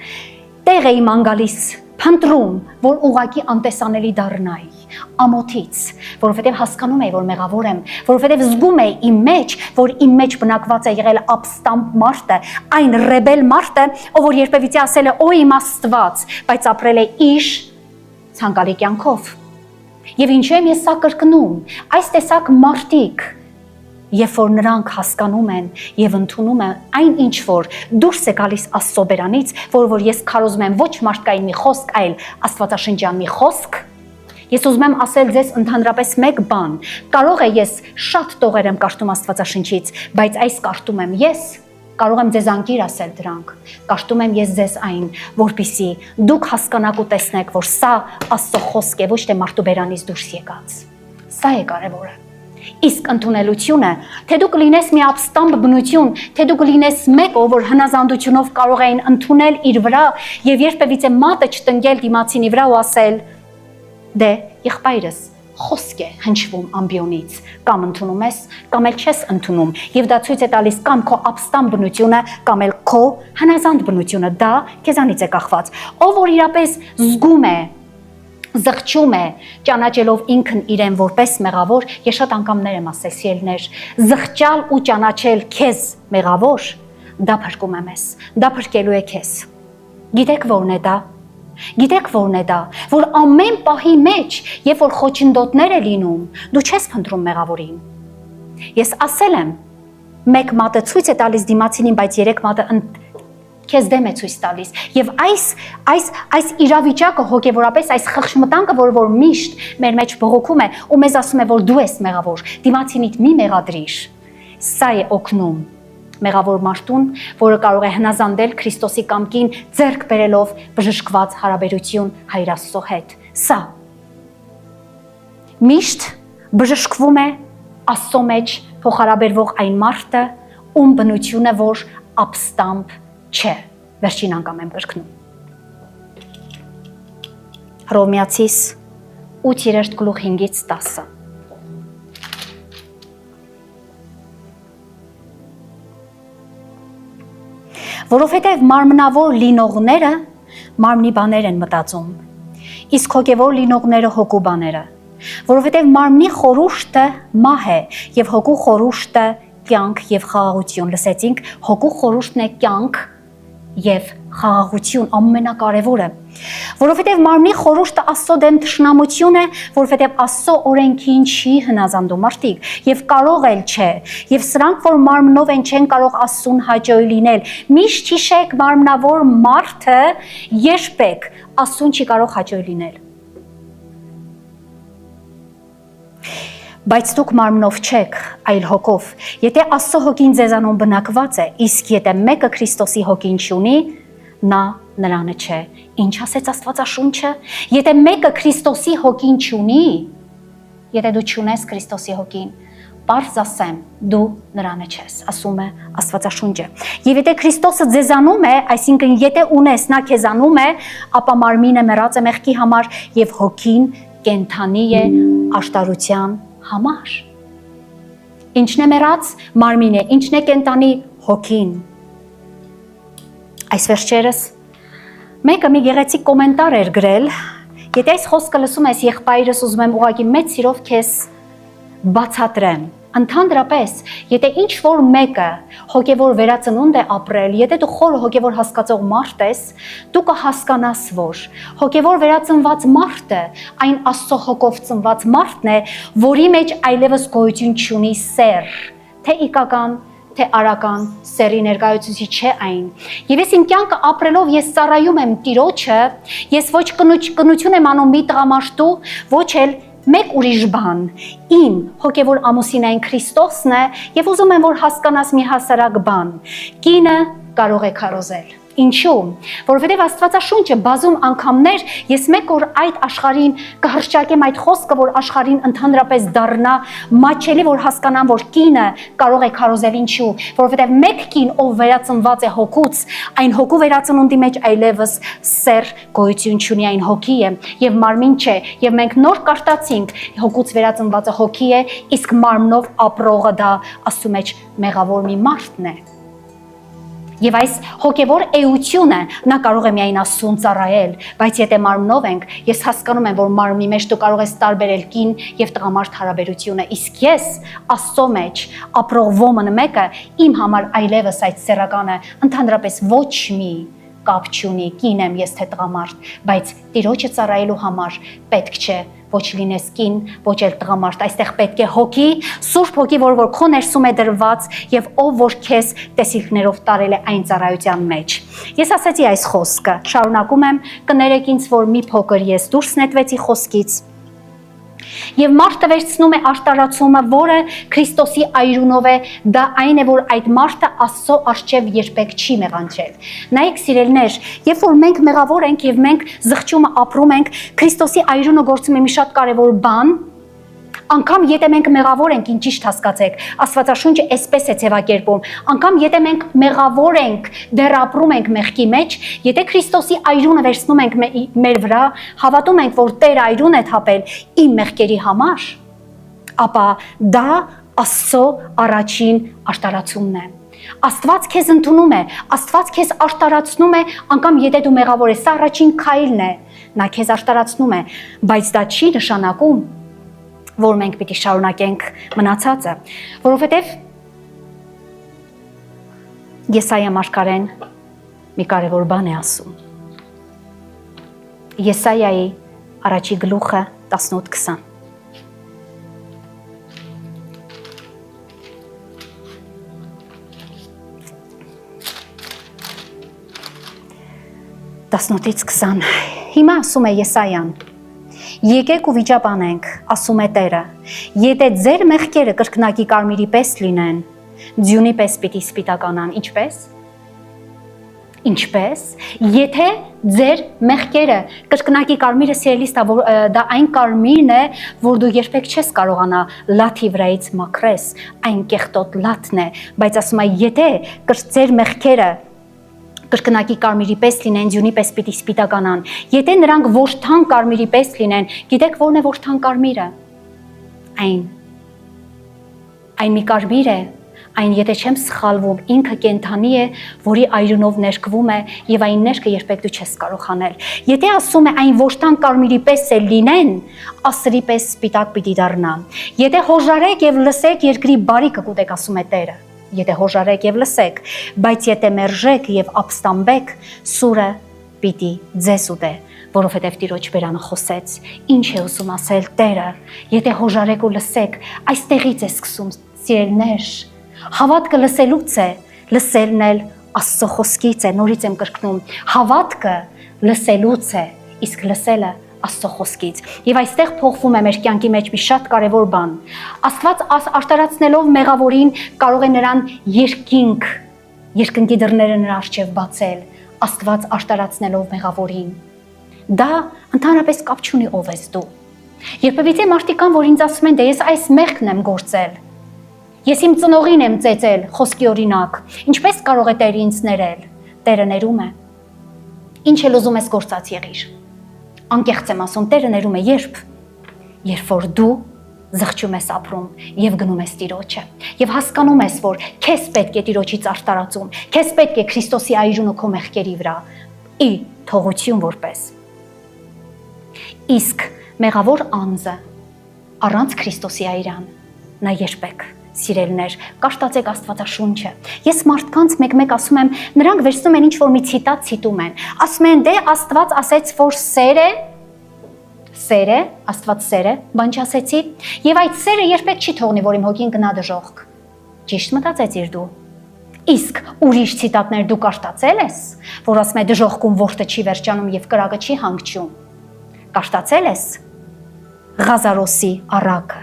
տեղ էի ման գալիս փնտրում, որ ուղակի անտեսանելի դառնայի, ամոթից, որովհետև հասկանում էի, որ մեղավոր եմ, որովհետև զգում էի իմ մեջ, որ իմ մեջ բնակված է եղել ապստամբ մարդը, այն ռեբել մարդը, ով որ երբևիցե ասել է՝ «Օ իմ Աստված», բայց ապրել է իր ցանկալի կյանքով։ Եվ ինչու եմ ես սա կրկնում, այս տեսակ մարդիկ, երբ որ նրանք հասկանում են եւ ընդունում են այն ինչ որ դուրս է գալիս Աստծո բերանից, որ ես քարոզում եմ ոչ մարդկային մի խոսք, այլ աստվածաշնչյան մի խոսք, ես ուզում եմ ասել ձեզ ընդհանրապես մեկ բան, կարող է ես շատ տողեր եմ կարդում Աստվածաշնչից, բայց այս կարդում եմ ես, կարող եմ ձեզ անկիր ասել դրանք, կարդում եմ ես ձեզ այն, որպեսզի դուք հասկանաք ու տեսնեք, որ սա Աստծո խոսք է, ոչ թե մարդու բերանից դուրս եկած։ Սա է կարևորը։ Իսկ ընդունելությունը, թե դու կլինես մի ապստամբ բնություն, թե դու կլինես մեկ, ով որ հնազանդությունով կարող էին ընդունել իր վրա եւ երբևիցե մատը չտնկել դիմացինի վրա ու ասել. «Դե, եղբայրս, խոսք է հնչվում ամբիոնից, կամ ընդունում ես, կամ էլ չես ընդունում, եւ դա ցույց է տալիս կամ քո ապստամբ բնությունը, կամ էլ քո հնազանդ բնությունը, դա քեզանից է կախված։ Ով որ իրապես զգում է, զղջում է, ճանաչելով ինքն իրեն որպես մեղավոր, ես շատ անգամներ եմ ասել սիրելիներ, զղջալ ու ճանաչել քեզ մեղավոր, դա փրկում է մեզ, դա փրկելու է քեզ։ Գիտեք որն է դա։ Գիտեք որն է դա, որ ամեն պահի մեջ, երբ որ խոչընդոտներ է լինում, դու չես փնտրում մեղավորին։ Ես ասել եմ, մեկ մատը ցույց է տալիս դիմացինին, բայց երեք մատը քեզ դեմ է ցույց տալիս։ Եվ այս իրավիճակը հոգևորապես այս խղճմտանքը, որ միշտ մեր մեջ բողոքում է ու մեզ ասում է, որ դու ես մեղավոր, դիմացինիդ մի մեղադրիր։ Սա է օգնում մեղավոր մարդուն, որը կարող է հնազանդել Քրիստոսի կամքին, ձեռք բերելով բժշկված հարաբերություն Հայր Աստծո հետ։ Սա միշտ բժշկվում է Աստծո մեջ փոխհարաբերվող այն մարդը, ում բնությունը որ ապստամբ չէ, վերջին անգամ եմ կրկնում։ Հռոմեացիս 8:5-10 Որովհետև մարմնավոր լինողները մարմնի բաներ են մտածում, իսկ հոգևոր լինողները հոգու բաները, որովհետև մարմնի խորհուրդը մահ է եւ հոգու խորհուրդը կյանք եւ խաղաղություն։ Լսեցինք, հոգու խորհուրդն է կյանք եւ խաղաղություն, ամենակարևորը, որովհետև մարմնի խորհուրդը Աստծո դեմ թշնամություն է, որովհետև Աստծո օրենքին չի հնազանդում մարդիկ եւ կարող էլ չէ, եւ սրանք որ մարմնով են չեն կարող Աստծուն հաճոյ լինել։ Միշտ հիշեք, մարմնավոր մարդը երբեք Աստծուն չի կարող հաճոյ լինել։ Բայց դուք մարմնով չեք, այլ հոգով։ Եթե Աստծո հոգին ձեզանում բնակված է, իսկ եթե մեկը Քրիստոսի հոգին չունի, նա նրանը չէ։ Ինչ ասեց Աստվածաշունչը։ Եթե մեկը Քրիստոսի հոգին չունի, եթե դու չունես Քրիստոսի հոգին, պարզ ասեմ, դու նրանը չես, ասում է Աստվածաշունչը։ Եվ եթե Քրիստոսը ձեզանում է, այսինքն եթե ունես, նա քեզանում է, ապա մարմինը մեռած է մեղքի համար եւ հոգին կենդանի է աշտարության համար։ Ինչն է մեռած մարմինը, ինչն է կենդանի հոգին։ Այս վերջերս մեկը մի գեղեցիկ կոմենտար էր գրել, եթե այս խոսքը լսում ես եղբայրս, ուզում եմ ուղղակի մեծ սիրով քեզ բացատրեմ։ Ընդհանրապես, եթե ինչ որ մեկը հոգևոր վերածնունդ է ապրել, եթե դու խորը հոգևոր հասկացող մարդ ես, դու կհասկանաս, որ հոգևոր վերածնված մարդը այն Աստծո հոգով ծնված մարդն է, որի մեջ այլևս գոյություն չունի սեր, թե իգական, թե արական սերի ներկայացուցիչ չէ այն։ Եվ ես իմ կյանքը ապրելով ես ծառայում եմ Տիրոջը, ես ոչ կնություն եմ անում մի տղամարդու, ոչ էլ մեկ ուրիշ բան։ Իմ հոգևոր ամուսինային Քրիստոսն է եւ ուզում եմ որ հասկանաս մի հասարակ բան։ Կինը կարող է քարոզել։ Ինչու՞։ Որովհետև Աստվածաշունչը բազում անգամներ ես մեկ օր այդ աշխարհին կհրճակեմ այդ խոսքը, որ աշխարհին ընդհանրապես դառնա մաչելի, որ հասկանան, որ կինը կարող է քարոզել ինչու, որովհետև մեկ կին, ով վերածնված է հոգուց, այն հոգու վերածնունդի մեջ այլևս սեր գոյություն չունի, այն հոգի է եւ մարմին չէ, եւ մենք նոր կարտացինք հոգուց վերածնվածը հոգի է, իսկ մարմնով ապրողը դա Աստծո մեջ մեղավոր մի մարդն է։ Եվ այս հոգևոր էությունը նա կարող է միայն Աստծուն ծառայել, բայց եթե մարմնով ենք, ես հասկանում եմ, որ մարմնի մեջ դու կարող ես տարբերել կին եւ տղամարդ հարաբերությունը, իսկ ես Աստծո մեջ ապրող ոմն մեկը իմ համար այլևս այդ սեռականը ընդհանրապես ոչ մի կապ չունի, կին եմ ես թե տղամարդ, բայց Տիրոջը ծառայելու համար պետք չէ ոչ լինես կին, ոչ էլ տղամարդ, այստեղ պետք է հոգի, Սուրբ հոգի, որ քո ներսում է դրված եւ ով որ քեզ տեսիլքներով տարել է այն ծառայության մեջ։ Ես ասացի այս խոսքը, շարունակում եմ, կներեք ինձ, որ մի փոքր ես դուրս նետվեցի խոսքից։ Եվ մարդը վերցնում է արտարացումը, որը Քրիստոսի այրունով է, դա այն է, որ այդ մարդը Աստծո առջև երբեք չի մեղանչել։ Նայեք սիրելիներ, երբ որ մենք մեղավոր ենք եւ մենք զղջումը ապրում ենք, Քրիստոսի այրունը գործում է մի շատ կարեւոր բան, անգամ եթե մենք մեղավոր ենք, ինչ ճիշտ հասկացեք, Աստվածաշունչը այսպես է ձևակերպում, անգամ եթե մենք մեղավոր ենք, դեռ ապրում ենք մեղքի մեջ, եթե Քրիստոսի այրունը վերցնում ենք մեր վրա, հավատում ենք, որ Տերը այրուն է թափել իմ մեղքերի համար, ապա դա Աստծո առաջին արտարացումն է։ Աստված քեզ ընդունում է, Աստված քեզ արտարացնում է, անգամ եթե դու մեղավոր ես, սա առաջին քայլն է, նա քեզ արտարացնում է, բայց դա չի նշանակում, որ մենք պիտի շարունակենք մնացածը, որովհետև Եսայա մարգարեն մի կարևոր բան է ասում։ Եսայայի առաջի գլուխը 18-20։ Հիմա ասում է Եսայան. Եկեք ու վիճաբանենք, ասում է Տերը, եթե ձեր մեղքերը կրկնակի կարմիրի պես լինեն, ձյունի պես պիտի սպիտականան, ինչպես? Ինչպես? Եթե ձեր մեղքերը կրկնակի կարմիրը սիրելիս դա այն կարմիրն է, որ դու երբեք չես կարողանա լաթի վրայից մաքրես, այն կեղտոտ լաթն է, բայց ասում է, եթե ձեր մեղքերը կրկնակի կարմիրի պես լինեն, ձյունի պես պիտի սպիտականան։ Եթե նրանք որդան կարմիրի պես լինեն, գիտեք ո՞րն է որդան կարմիրը։ Այն մի կարմիր է, այն եթե չեմ սխալվում, ինքը կենդանի է, որի այրունով ներկվում է եւ այն ներկը երբեք դու չես կարող անել։ Եթե ասում է այն որդան կարմիրի պես է լինեն, ասրի պես սպիտակ պիտի դառնան։ Եթե հոժարեք եւ լսեք երկրի բարիքը կուտեք, ասում է Տերը։ Եթե հոժարեք եւ լսեք, բայց եթե մերժեք եւ ապստամբեք, սուրը պիտի ձեզ ուտե, որովհետեւ Տիրոջ բերանը խոսեց։ Ինչ է ուզում ասել Տերը, եթե հոժարեք ու լսեք, այստեղից է սկսում, սիրելիներ, հավատքը լսելուց է, լսելն էլ Աստծո խոսքից է, նորից եմ կրկնում, հավատքը լսելուց է, իսկ լսելը Աստծո խոսքից։ Եվ այստեղ փոխվում է մեր կյանքի մեջ մի շատ կարևոր բան։ Աստված արտարացնելով մեղավորին կարող է նրան երկնքի դռները նրա առջև բացել, Աստված արտարացնելով մեղավորին։ Դա ընդհանրապես կապ չունի ով ես դու։ Երբևիցե մարդիկ կան, որ ինձ ասում են, դե ես այս մեղքն եմ գործել։ Ես իմ ծնողին եմ ծեծել, խոսքի օրինակ։ Ինչպես կարող է Տերը ինձ ներել։ Տերը ներում է։ Ինչ էլ ուզում ես գործած եղիր։ Անկեղծ եմ ասում, Տերը ներում է երբ որ դու զղջում ես ապրում եւ գնում ես Տիրոջը եւ հասկանում ես, որ քեզ պետք է Տիրոջից արտարացում, քեզ պետք է Քրիստոսի այրունը քո մեղքերի վրա ի թողություն որպես։ Իսկ մեղավոր անձը առանց Քրիստոսի այրան նա երբեք սիրելիներ, կաշտացեք Աստվածաշունչը։ Ես մարդկանց մեկ-մեկ ասում եմ, նրանք վերցնում են ինչ-որ մի ցիտատ ցիտում են։ Ասում են, դե Աստված ասեց, որ սեր է, Աստված սեր է, բան չասեցի, եւ այդ սերը երբեք չի թողնի, որ իմ հոգին գնա դժոխք։ Ճիշտ մտածեցիր դու։ Իսկ ուրիշ ցիտատներ դու կարտացել ես, որ ասում է դժողքում որդը չի վերջանում եւ կրակը չի հանգչում։ Կարտացել ես Ղազարոսի առակը,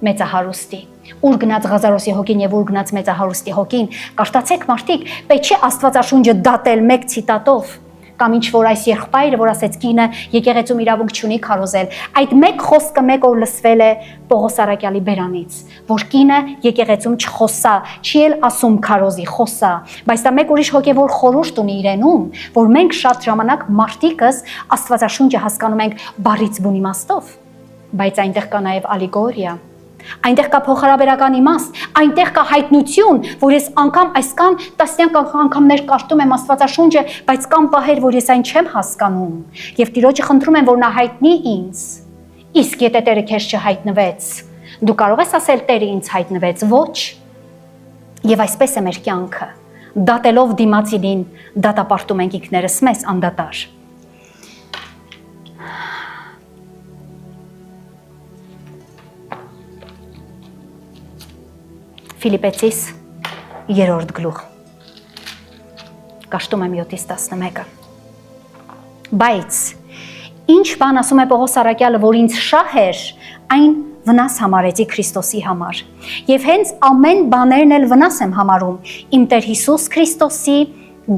մեծահարուստի։ Ուր գնաց Ղազարոսի հոգին եւ ուր գնաց մեծահարուստի հոգին, կարտացեք մարդիկ, պետք չէ Աստվածաշունչը դատել մեկ ցիտատով, կամ ինչ որ այս եղբայրը, որ ասեց կինը եկեղեցում իրավունք չունի քարոզել, այդ մեկ խոսքը մեկ օր լսվել է Պողոս Արաքյալի բերանից, որ կինը եկեղեցում չխոսա, չի էլ ասում քարոզի, խոսա, բայց դա մեկ ուրիշ հոգևոր խորհուրդ ունի իրենում, որ մենք շատ ժամանակ մարդիկս Աստվածաշունչը հասկանում ենք բառից բուն իմաստով, բայց այնտեղ կա նաև ալեգորիա, այնտեղ կա փոխհարաբերական իմաստ, այնտեղ կա հայտնություն, որ ես անգամ այսքան տասնյակ անգամներ կարդում եմ Աստվածաշունչը, բայց կան պահեր, որ ես այն չեմ հասկանում, եւ Տիրոջը խնդրում եմ, որ նա հայտնի ինձ։ Իսկ եթե Տերը քեզ չհայտնվեց, դու կարող ես ասել Տերը ինձ հայտնվեց, ոչ։ Եվ այսպես է մեր կյանքը, դատելով դիմացինին, դատապարտում ենք ինքներս մեզ անդադար։ Ֆիլիպեցիս 3-րդ գլուխ, կաշտում եմ 7-11։ Բայց ինչ բան ասում է Պողոս Արաքյալը, որ ինձ շահ էր, այն վնաս համարեցի Քրիստոսի համար։ Եվ հենց ամեն բաներն էլ վնաս եմ համարում իմ Տեր Հիսուս Քրիստոսի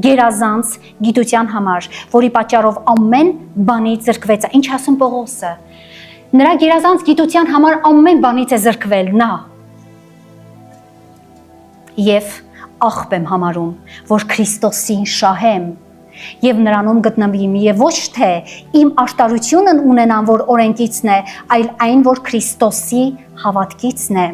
գերազանց գիտության համար, որի պատճառով ամեն բանից զրկվեց։ Ինչ ասում Պողոսը։ Նրա գերազանց գիտության համար ամեն բանից է զրկվել նա։ Եվ աղբ եմ համարում, որ Քրիստոսին շահեմ եւ նրանում գտնվիմ եւ ոչ թե իմ աշտարությունն ունենամ, որ օրենքիցն է, այլ այն, որ Քրիստոսի հավատքիցն է,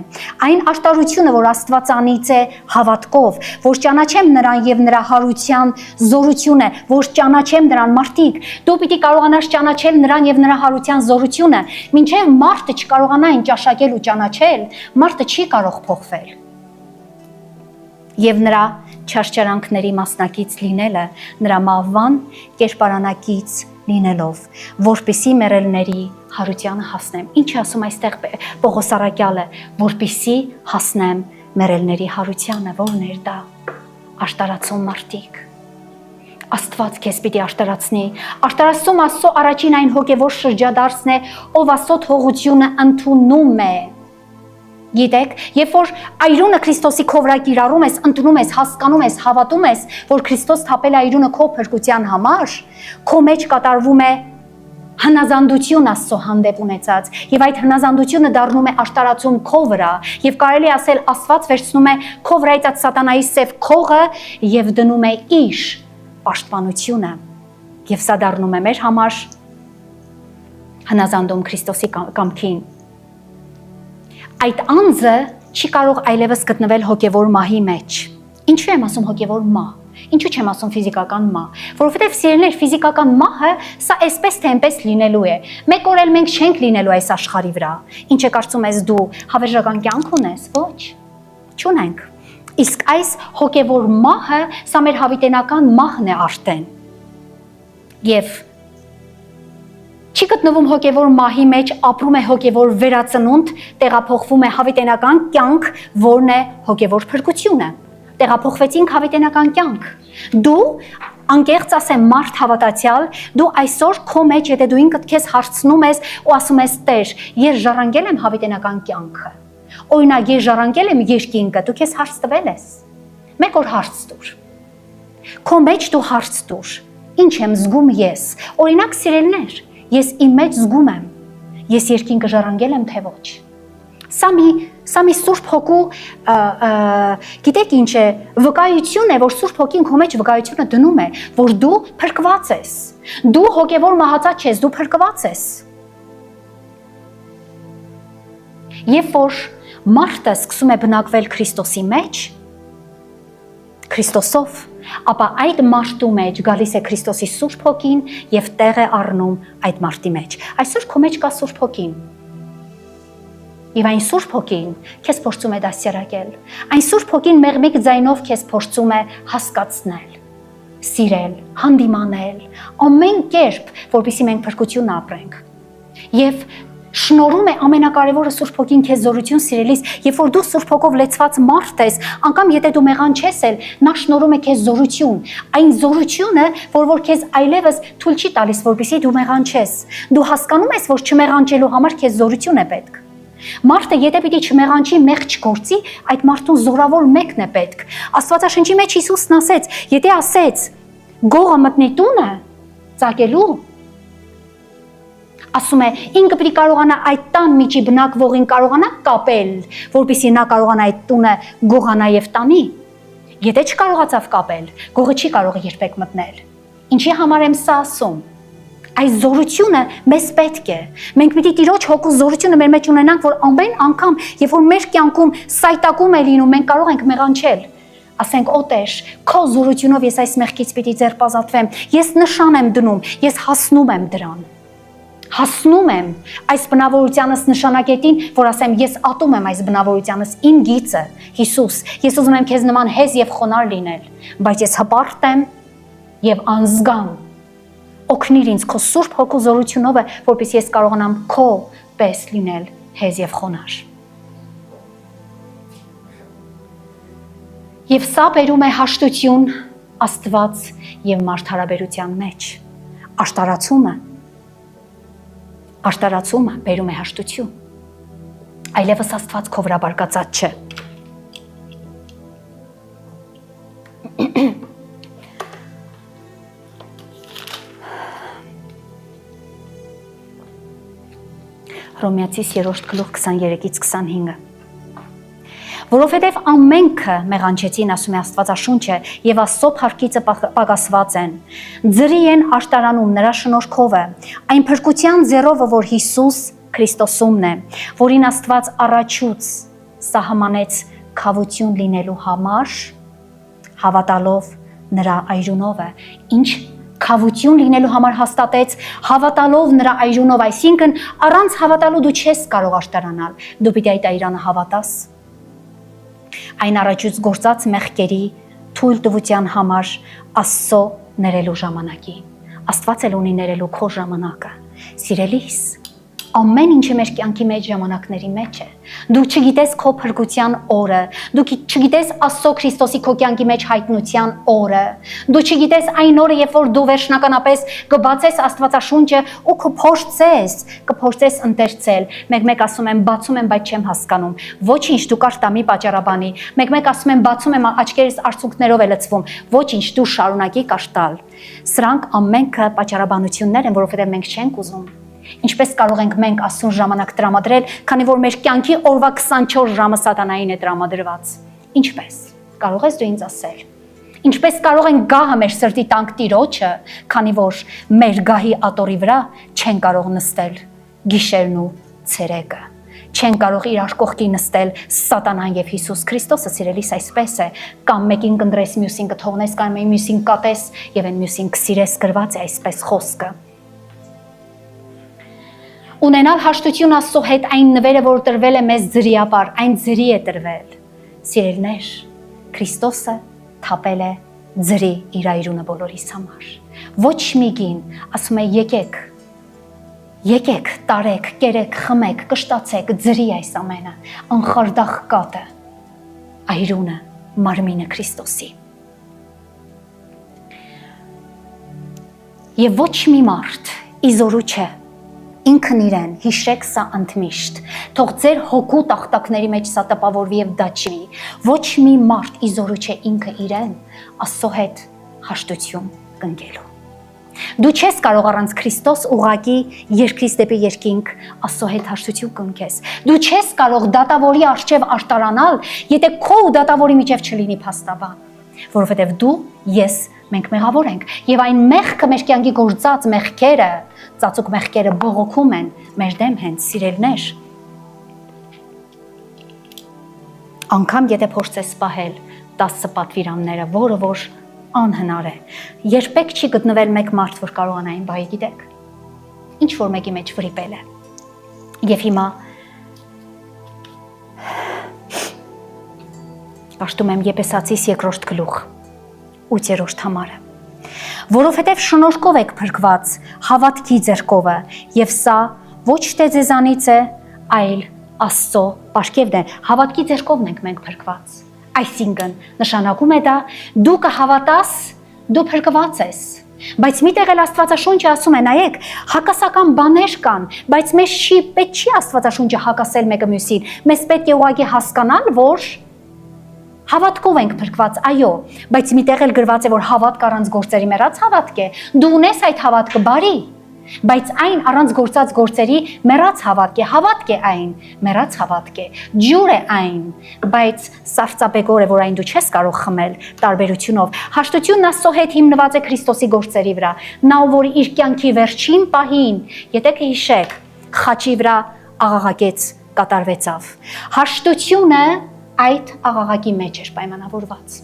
այն աշտարությունը, որ Աստվածանից է հավատքով, որ ճանաչեմ նրան եւ նրա հարության զորությունը, որ ճանաչեմ նրան մարդիկ, դու պիտի կարողանաս ճանաչել նրան եւ նրա հարության զորությունը, մինչեւ մարդը չկարողանա այն ճաշակել ու ճանաչել, մարդը չի կարող փոխվել։ Եվ նրա չարչարանքների մասնակից լինելը, նրա մահվան կերպարանակից լինելով, որպիսի մեռելների հարությանը հասնեմ։ Ինչ ասում այստեղ Պողոս Արաքյալը, որպիսի հասնեմ մեռելների հարությանը, որն էր դա։ Աշտարացում մարդիկ։ Աստված քեզ պիտի աշտարացնի։ Աշտարացում Աստծո առաջին այն հոգևոր շրջադարձն է, ով Աստծո թողությունը ընդունում է։ Գիտեք, երբ որ այրունը Քրիստոսի քո վրա կիրառում ես, ընդունում ես, հասկանում ես, հավատում ես, որ Քրիստոս թափել է այրունը քո փրկության համար, քո մեջ կատարվում է հնազանդություն Աստծո հանդեպ ունեցած, եւ այդ հնազանդությունը դառնում է աշտարացում քո վրա, եւ կարելի ասել Աստված վերցնում է քո վրայից այդ սատանայի սև քողը եւ դնում է իր պաշտպանությունը, եւ սա դառնում է մեր համար հնազանդում Քրիստոսի կամքին։ Այդ անձը չի կարող այլևս գտնվել հոգևոր մահի մեջ։ Ինչու եմ ասում հոգևոր մահ։ Ինչու չեմ ասում ֆիզիկական մահ, որովհետև սիրելիներ, ֆիզիկական մահը սա այսպես թե այնպես լինելու է։ Մեկ օր էլ մենք չենք լինելու այս աշխարհի վրա։ Ինչ է կարծում ես դու, հավերժական կյանք ունես, ոչ։ Չունենք։ Իսկ այս հոգևոր մահը սա մեր հավիտենական մահն է արդեն։ Եվ չի գտնվում հոգևոր մահի մեջ, ապրում է հոգևոր վերածնունդ, տեղափոխվում է հավիտենական կյանք, որն է հոգևոր փրկությունը։ Տեղափոխվեցինք հավիտենական կյանք։ Դու անկեղծ ասեմ մարդ հավատացյալ, դու այսօր քո մեջ, եթե դու ինքդ քեզ հարցնում ես ու ասում ես Տեր, ես ժառանգել եմ հավիտենական կյանքը։ Օրինակ, ես ժառանգել եմ երկինքը, դու քեզ հարց տվել ես։ Մեկ օր հարց տուր։ Քո մեջ դու հարց տուր։ Ինչ եմ զգում ես։ Օրինակ, սիրելիներ, ես իմ մեջ զգում եմ, ես երկինքը ժառանգել եմ, թե ոչ։ Սա մի Սուրբ Հոգու, գիտեք ինչ է, վկայություն է, որ Սուրբ Հոգին քո մեջ վկայությունը դնում է, որ դու փրկված ես։ Դու հոգևոր մահացած չես, դու փրկված ես։ Երբ որ մարդը սկսում է բնակվել Քրիստոսի մեջ, Քրիստոսով, ապա այդ մարդու մեջ գալիս է Քրիստոսի Սուրբ Հոգին եւ տեղ է առնում այդ մարդի մեջ։ Այսօր քո մեջ կա Սուրբ Հոգին։ Եվ այն Սուրբ Հոգին քեզ փորձում է դասյարակել։ Այն Սուրբ Հոգին մեղմիկ ձայնով քեզ փորձում է հասկացնել, սիրել, հանդիմանել, ամեն կերպ, որպեսզի մենք փրկություն ապրենք։ Եվ Շնորհում է ամենակարևորը Սուրբ Հոգին քեզ զորություն սիրելիս, երբ որ դու Սուրբ Հոգով լեցված մարդ ես, անգամ եթե դու մեղանչես էլ, նա շնորհում է քեզ զորություն, այն զորությունը, որ քեզ այլևս թույլ չի տալիս, որպեսզի դու մեղանչես։ Դու հասկանում ես, որ չմեղանչելու համար քեզ զորություն է պետք։ Մարդը եթե պիտի չմեղանչի, մեղք չգործի, այդ մարդուն զորավոր մեկն է պետք։ Աստվածաշնչի մեջ Հիսուսն ասեց, եթե ասեց գողը մտնի տունը, ծակելու, ասում է, ինքը պիտի կարողանա այդ տան միջի բնակվողին կարողանա կապել, որպեսզի նա կարողանա այդ տունը գողանա եւ տանի։ Եթե չկարողացավ կապել, գողը չի կարող երբեք մտնել։ Ինչի համար եմ սա ասում։ Այս զորությունը մեզ պետք է։ Մենք պիտի Տիրոջ հոգու զորությունը մեր մեջ ունենանք, որ ամեն անգամ, երբ որ մեր կյանքում սայտակում է լինում, մենք կարող ենք մեղանչել։ Ասենք, «Օ Տեր, քո զորությունով ես այս մեղքից պիտի ձերբազատվեմ, ես նշան եմ դնում, ես հասնում եմ դրան։ Հասնում եմ այս բնավորությանս նշանակետին, որ ասեմ, ես ատում եմ այս բնավորությանս, իմ գիծը, Հիսուս, ես ուզում եմ քեզ նման հեզ եւ խոնար լինել, բայց ես հպարտ եմ եւ անզգամ։ Օգնիր ինձ քո Սուրբ Հոգու զորությունով, որպեսզի ես կարողանամ քո պես լինել հեզ եւ խոնար»։ Եվ սա բերում է հաշտություն Աստված եւ մարդ հարաբերության մեջ։ Աշտարացումը բերում է հաշտություն։ Այլևս Աստված քո վրա բարկացած չէ։ Հռոմեացիս 3:23-25 Որովհետև ամենքը մեղանչեցին, ասում է Աստվածաշունչը, եւ Աստծո փառքիցը պակասված են։ Ձրի են աշտարանում նրա շնորհքովը, այն փրկության ձեռովը, որ Հիսուս Քրիստոսումն է, որին Աստված առաջուց սահմանեց քավություն լինելու համար, հավատալով նրա այրունովը։ Ինչ քավություն լինելու համար հաստատեց, հավատալով նրա այրունով, այսինքն առանց հավատալու դու չես կարող աշտարանալ, դու պիտի այդ այրանը հավատաս։ Այն առաջուց գործած մեղքերի թույլ տվության համար Աստծո ներելու ժամանակի։ Աստված էլ ունի ներելու քո ժամանակը։ Սիրելիս, ամեն ինչը մեր կյանքի մեջ ժամանակների մեջ է։ Դու չգիտես քո փրկության օրը, դու չգիտես Աստծո Քրիստոսի քո կյանքի մեջ հայտնության օրը, դու չգիտես այն օրը, երբ որ դու վերջնականապես կբացես Աստվածաշունչը ու կփորձես ընթերցել։ Մեկ ասում եմ, բացում եմ, բայց չեմ հասկանում։ Ոչինչ, դու կար տամի պատճառաբանի։ Մեկ ասում եմ, բացում եմ, աչքերս արցունքներով է լցվում։ Ոչինչ, դու շարունակի կաշտալ։ Սրանք ամենքը պատճառաբանություններ են, որովհետև մենք չենք ուզում։ Ինչպես կարող ենք մենք Աստծուն ժամանակ տրամադրել, քանի որ մեր կյանքի օրվա 24 ժամը սատանային է տրամադրված։ Ինչպես։ Կարող ես դու ինձ ասել։ Ինչպես կարող ենք գահը մեր սրտի տանք Տիրոջը, քանի որ մեր գահի աթոռի վրա չեն կարող նստել գիշերն ու ցերեկը։ Չեն կարող իրար կողքի նստել սատանան եւ Հիսուս Քրիստոսը, սիրելիս, այսպես է, կամ մեկին կընտրես, մյուսին կթողնես, կամ մյուսին կատես եւ այն մյուսին կսիրես, գրված է այսպես խոսքը։ Ունենալ հաշտություն Աստծո հետ այն նվերը, որ տրվել է մեզ ձրիաբար, այն ձրի է տրվել։ Սիրելիներ, Քրիստոսը թափել է ձրի իր այրունը բոլորիս համար։ Ոչ մի կին, ասում է, եկեք, տարեք, կերեք, խմեք, կշտացեք, ձրի այս ամենը, անխարդախ կատը, այրունը, մարմինը Քրիստոսի։ Եվ ոչ մի մարդ իզորու չէ, ինքն իրեն, հիշեք սա ընդմիշտ, թող ձեր հոգու տախտակների մեջ սա տպավորվի եւ դա չի, ոչ մի մարդ իզորու չէ ինքը իրեն, Աստծո հետ հաշտություն կնքելու։ Դու չես կարող առանց Քրիստոս ուղակի երկրից դեպի երկինք Աստծո հետ հաշտություն կնքես։ Դու չես կարող դատավորի առջև աշտարանալ, եթե քո ու դատավորի միջև չլինի փաստաբան, որովհետև դու, ես, մենք մեղավոր ենք եւ այն մեղքը մեր կյանքի գործած մեղքերը, ծածուկ մեղքերը բողոքում են մեր դեմ հենց, սիրելիներ։ Անկամ եթե փորձես պահել 10 պատվիրանները, որը որ անհնար է, երբեք չի գտնվել մեկ մարդ, որ կարողանա այն բայ, գիտեք, ինչ որ մեկի մեջ վրիպել է։ Եվ հիմա պաշտում եմ Եփեսացիս 2-րդ գլուխ 8-րդ համարը, որովհետև շնորհքով եք փրկված հավատքի ձեռքովը, եւ սա ոչ թե ձեզանից է, այլ Աստծո պարգևն է։ Հավատքի ձեռքովն ենք մենք փրկված։ Այսինքն նշանակում է դա դու կհավատաս, դու փրկված ես։ Բայց միտեղ էլ Աստվածաշունչը ասում է, նայեք, հակասական բաներ կան, բայց մեզ պետք չի Աստվածաշունչը հակասել մեկը մյուսին։ Մեզ պետք է ուղղակի հասկանալ, որ հավատքով ենք փրկված, այո, բայց միտեղ էլ գրված է, որ հավատք առանց գործերի մեռած հավատք է։ Դու ունես այդ հավատքը բարի, բայց այն առանց գործած գործերի մեռած հավատք է այն, մեռած հավատք է, ջուր է այն, բայց սարսափեգոր է, որ այն դու չես կարող խմել տարբերությունով։ Հաշտությունն Աստծո հետ հիմնված է Քրիստոսի գործերի վրա։ Նա որ իր կյանքի վերջին պահին, եթե կհիշեք, խաչի վրա աղաղակեց, կատարվեցավ։ Հաշտությունը այդ աղաղակի մեջ էր պայմանավորված։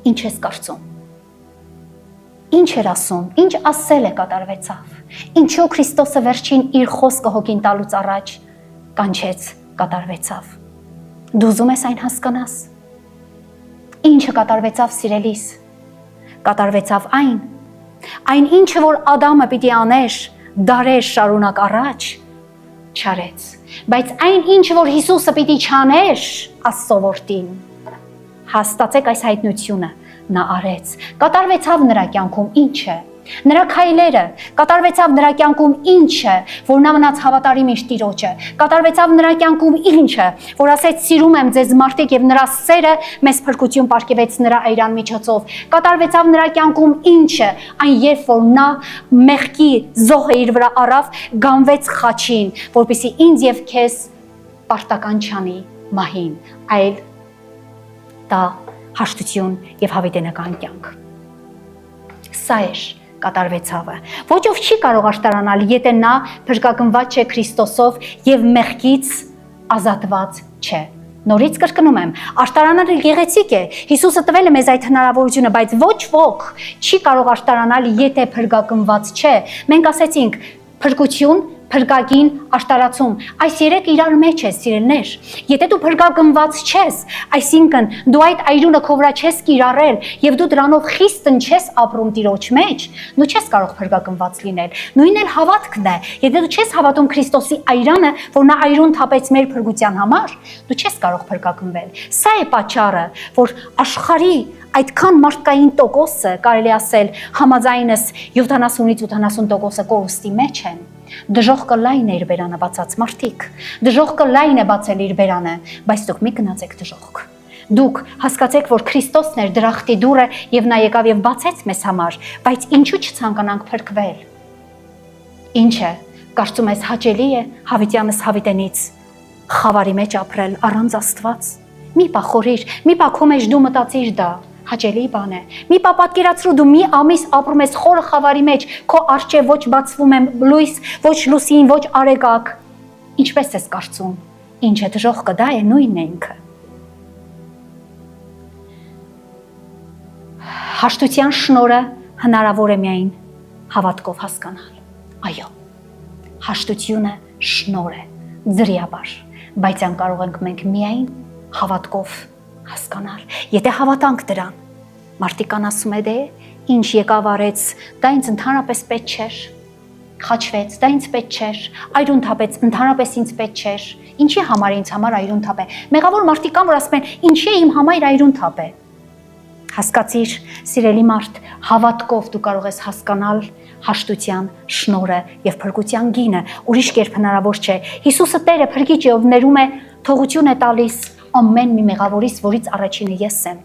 Ինչ ես կարծում։ Ինչ էր ասում, ինչ ասել է կատարվեցավ։ Ինչու Քրիստոսը վերջին իր խոսքը հոգին տալուց առաջ կանչեց կատարվեցավ։ Դու ուզում ես այն հասկանաս։ Ինչը կատարվեցավ, սիրելիս։ Կատարվեցավ այն ինչը որ Ադամը պիտի աներ, դարեր շարունակ առաջ, չարեց։ Բայց այն ինչը որ Հիսուսը պիտի չաներ, Աստծո որդին, հաստատեք այս հայտնությունը, նա արեց։ Կատարվեցավ նրա կյանքում ինչը, նրա քայլերը, կատարվեցավ նրա կյանքում ինչը, որ նա մնաց հավատարիմ իր Տիրոջը, կատարվեցավ նրա կյանքում ինչը, որ ասեց սիրում եմ ձեզ մարդիկ եւ նրա սերը մեզ փրկություն պարգևեց նրա այրան միջոցով, կատարվեցավ նրա կյանքում ինչը, այն երբ որ նա մեղքի զոհը իր վրա առավ, գանվեց խաչին, որպեսզի ինձ եւ քեզ պարտական չանի մահին, այլ դա հաշտություն եւ հավիտենական կյանք։ Սա էր կատարվեցավը։ Ոչ ով չի կարող աշտարանալ, եթե նա փրկագնված չէ Քրիստոսով եւ մեղքից ազատված չէ։ Նորից կրկնում եմ, աշտարանալը գեղեցիկ է։ Հիսուսը տվել է մեզ այդ հնարավորությունը, բայց ոչ ոք չի կարող աշտարանալ, եթե փրկագնված չէ։ Մենք ասեցինք փրկություն, փրկագին, աշտարացում, այս երեք իրար մեջ է, սիրելիներ։ Եթե դու փրկագնված չես, այսինքն դու այդ այրունը քո վրա չես կիրառել եւ դու դրանով խիստն չես ապրում Տիրոջ մեջ, դու չես կարող փրկագնված լինել։ Նույնն էլ հավատքն է։ Եթե դու չես հավատում Քրիստոսի այրանը, որ նա այրուն թափեց մեր փրկության համար, դու չես կարող փրկագնվել։ Սա է պատճառը, որ աշխարհի այդքան մարդկային տոկոսը, կարելի ասել, համաձայնս 70-ից 80% կորուստի մեջ են։ Դժոխքը լայն է իր բերանը բացած մարդիկ, դժոխքը լայն է բացել իր բերանը, բայց դուք մի գնացեք դժոխք։ Դուք հասկացեք, որ Քրիստոսն էր դրախտի դուռը եւ նա եկավ եւ բացեց մեզ համար, բայց ինչու չցանկանանք փրկվել։ Ինչը, կարծում ես հաճելի է հավիտյանս հավիտենից խավարի մեջ ապրել առանց Աստված։ Մի պա խորիր, մի պա քո մեջ դու մտածիր դա հաճելի բան է։ Մի պա պատկերացրու դու մի ամիս ապրում ես խորը խավարի մեջ, քո առջև ոչ բացվում է լույս, ոչ լուսին, ոչ արեգակ։ Ինչպես ես կարծում, ինչ է դժոխքը, դա է նույնն է ինքը։ Հաշտության շնորհը հնարավոր է միայն հավատքով հասկանալ։ Այո, հաշտությունը շնորհ է, ձրիաբար, բայց այն կարող ենք մենք միայն հավատքով հասկանալ։ Եթե հավատանք դրան, մարդիկան ասում է դե, ինչ եկավ արեց, դա ինձ ընդհանրապես պետք չէր, խաչվեց, դա ինձ պետք չէր, այրուն թափեց, ընդհանրապես ինձ պետք չէր, ինչի համար ինձ համար այրուն թափ է։ Մեղավոր մարդիկան որ ասում են, ինչի է իմ համար այրուն թափ է։ Հասկացիր, սիրելի մարդ, հավատքով դու կարող ես հասկանալ հաշտության շնորհը եւ փրկության գինը, ուրիշ կերպ հնարավոր չէ։ Հիսուսը Տերը փրկիչ է, ով ներում է, թողություն է տալիս ամեն մի մեղավորից, որից առաջինը ես եմ։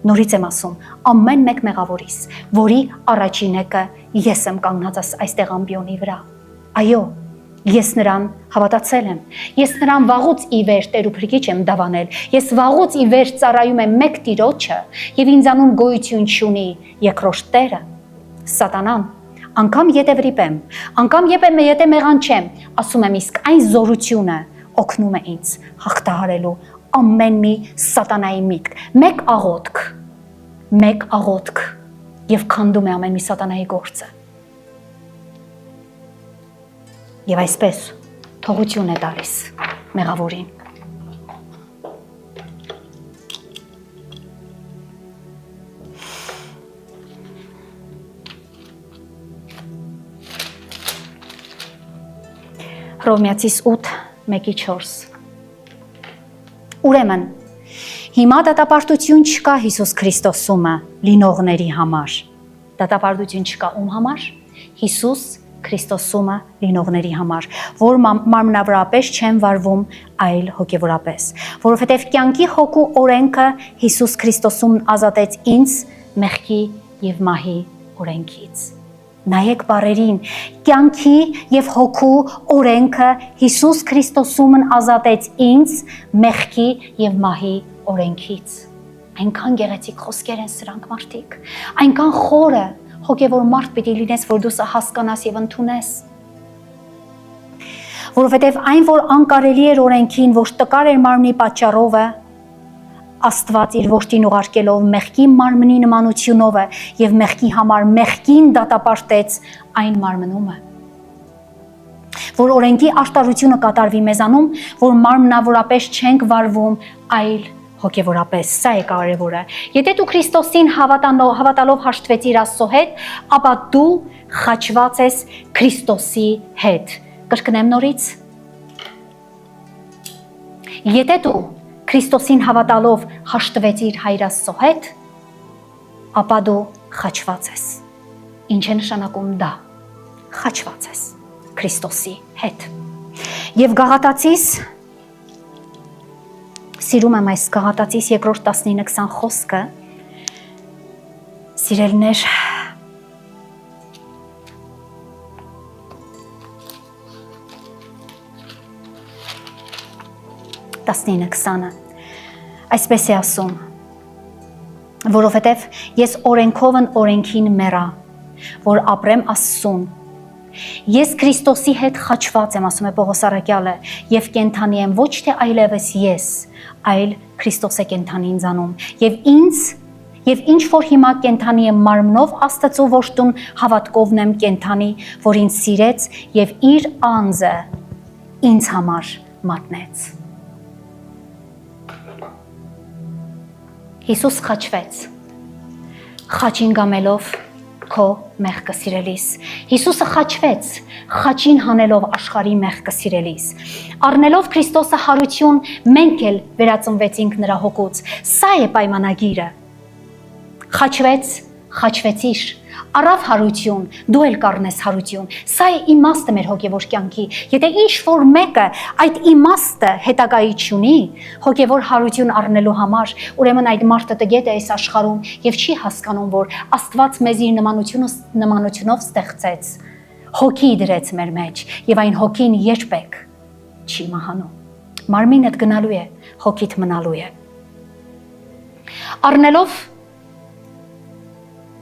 Նորից եմ ասում, ամեն մեկ մեղավորից, որի առաջինեկը ես եմ կանգնած այստեղ ամբիոնի վրա։ Այո, ես նրան հավատացել եմ։ Ես նրան վաղուց ի վեր Տեր ու Փրկիչ եմ դավանել։ Ես վաղուց ի վեր ծառայում եմ մեկ Տիրոջը եւ ինձանում գոյություն չունի երկրորդ Տերը։ Սատանան, անգամ եթե վրիպեմ, անգամ եթե մեղանչեմ, ասում եմ իսկ այն զորությունը օգնում է ինձ հաղթահարելու ամեն մի սատանայի միտք, մեկ աղոթք եւ քանդում է ամեն մի սատանայի գործը։ Եվ այսպես թողություն է տալիս մեղավորին։ Հռոմեացիս 8:1-4 Ուրեմն հիմա դատապարտություն չկա Հիսուս Քրիստոսումը լինողների համար։ Դատապարտություն չկա ում համար։ Հիսուս Քրիստոսումը լինողների համար, որ մարմնավորապես չեն վարվում, այլ հոգևորապես, որովհետև կյանքի հոգու օրենքը Հիսուս Քրիստոսում ազատեց ինձ մեղքի եւ մահի օրենքից։ Նայեք բառերին, կյանքի եւ հոգու օրենքը Հիսուս Քրիստոսում ազատեց ինձ մեղքի եւ մահի օրենքից։ Այնքան գեղեցիկ խոսքեր են սրանք մարդիկ, այնքան խորը հոգևոր մարդ պիտի լինես, որ դու սա հասկանաս եւ ընդունես։ Որովհետեւ այն, որ անկարելի էր օրենքին, որ տկար էր մարմնի պատճառով, Աստված իր որդին ուղարկելով մեղքի մարմնի նմանությունով եւ մեղքի համար մեղքին դատապարտեց այն մարմնում է։ Որ օրենքի աշտարությունը կատարվի մեզանում, որ մարմնավորապես չենք վարվում, այլ հոգևորապես, սա է կարևորը։ Եթե դու Քրիստոսին հավատալով հաշտվեցիր Աստծո հետ, ապա դու խաչված ես Քրիստոսի հետ։ Կրկնեմ նորից։ Եթե դու Քրիստոսին հավատալով հաշտվեցիր Հայր Աստծո հետ, ապա դու խաչված ես։ Ինչ է նշանակում դա։ Խաչված ես Քրիստոսի հետ։ Եվ Գաղատացիս Սիրում եմ այս Գաղատացիս 2:19-20 խոսքը, սիրելիներ, այսպես է ասում, որովհետև ես օրենքովն օրենքին մեռա, որ ապրեմ Աստծուն։ Ես Քրիստոսի հետ խաչված եմ, ասում է Պողոս առաքյալը, եւ կենթանի եմ ոչ թե այլևս ես, այլ Քրիստոս է կենթանի ինձանում, եւ ինչ որ հիմա կենթանի եմ մարմնով Աստծո որդուն հավատքովն եմ կենթանի, որ ինձ սիրեց եւ իր անձը ինձ համար մատնեց։ Հիսուս խաչվեց, խաչին գամելով քո մեղքը սիրելիս։ Հիսուսը խաչվեց, խաչին հանելով աշխարհի մեղքը սիրելիս։ Առնելով Քրիստոսը հարություն, մենք էլ վերածնվեցինք նրա հոգուց։ Սա է պայմանագիրը։ Խաչվեց, խաչվեցիր, առավ հարություն, դու էլ կառնես հարություն։ Սա է իմաստը մեր հոգևոր կյանքի։ Եթե ինչ որ մեկը այդ իմաստը հետագայի չունի, հոգևոր հարություն առնելու համար, ուրեմն այդ մարդը տգետ է այս աշխարհում եւ չի հասկանում, որ Աստված մեզ իր նմանությունով ստեղծեց, հոգի դրեց մեր մեջ եւ այն հոգին երբեք չի մահանում։ Մարմինդ գնալու է, հոգիդ մնալու է։ Առնելով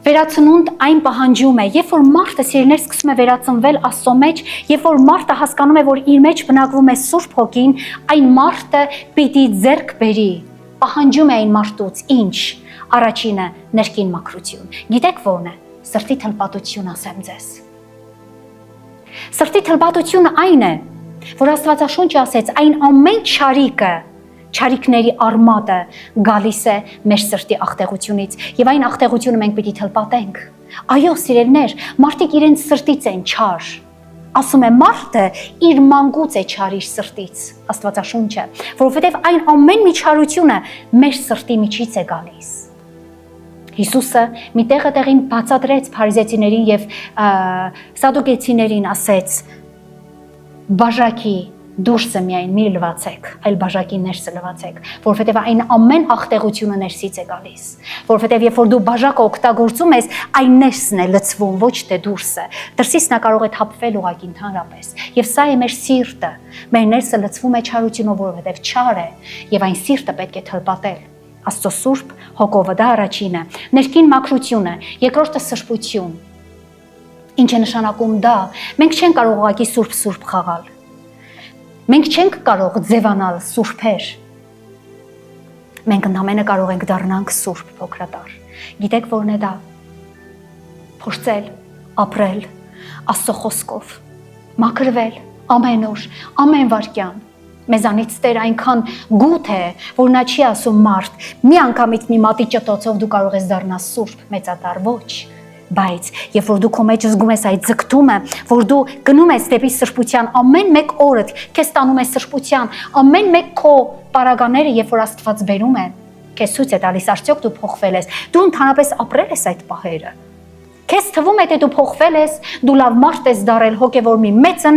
Վերացնունդ այն պահանջում է, երբ որ մարդը սիրելիներ սկսում է վերածնվել Աստծո մեջ, երբ որ մարդը հասկանում է, որ իր մեջ բնակվում է Սուրբ Հոգին, այն մարդը պիտի ձեռք բերի, պահանջում է այն մարդուց, ինչ, առաջինը ներքին մաքրություն։ Գիտեք ո՞րն է։ Սրտի թլպատություն, ասեմ ձեզ։ Սրտի թլպատությունը այն է, որ Աստվածաշունչը ասեց, այն ամեն չարիքների արմատը գալիս է մեր սրտի աղտեղությունից եւ այն աղտեղությունը մենք պիտի թլպատենք։ Այո, սիրելիներ, մարդիկ իրենց սրտից են չար։ Ասում է մարդը իր մանկուց է չար իր սրտից, Աստվածաշունչը, որովհետեւ այն ամեն մի չարությունը մեր սրտի միջից է գալիս։ Հիսուսը մի տեղին բացատրեց փարիզեցիներին եւ սադուկեցիներին, ասեց. բաժակի դուրսը միայն մի լվացեք, այլ բաժակի ներսը լվացեք, որովհետև այն ամեն աղտեղությունը ներսից է գալիս, որովհետև երբ որ դու բաժակը օգտագործում ես, այն ներսն է լցվում, ոչ թե դուրսը, դրսից նա կարող է թափվել ուղղակի ընդհանրապես, եւ սա է մեր սիրտը, մեր ներսը լցվում է չարությունով, որովհետև չար է, եւ այն սիրտը պետք է թլպատել, Աստծո սուրբ հոգովը, դա առաջինը, ներքին մաքրությունը, երկրորդը սրբություն, ինչ է նշանակում դա, մենք չենք կարող ուղղակի սուրբ խաղալ, մենք չենք կարող ձևանալ սուրբեր, մենք ընդամենը կարող ենք դառնանք սուրբ փոքրատար, գիտեք որն է դա, փորձել, ապրել, Աստծո խոսքով, մաքրվել, ամեն օր, ամեն վայրկյան, մեզանից Տեր այնքան գութ է, որ նա չի ասում մարդ, մի անգամից մի մատի ճտոցով դու կարող ես դառնալ սուրբ մեծատար, ոչ, Բայց երբ որ դու քո մեջ զգում ես այդ ձգտումը, որ դու գնում ես դեպի սրբության, ամեն մեկ օրդ քեզ տանում է սրբության, ամեն մեկ քո պարագաները, երբ որ Աստված բերում է, քեզ ցույց է տալիս արդյոք դու փոխվել ես, դու ընդհանրապես ապրել ես այդ պահերը։ Քեզ թվում է թե դու փոխվել ես, դու լավ մարդ ես դարել, հոգևոր մի մեծն,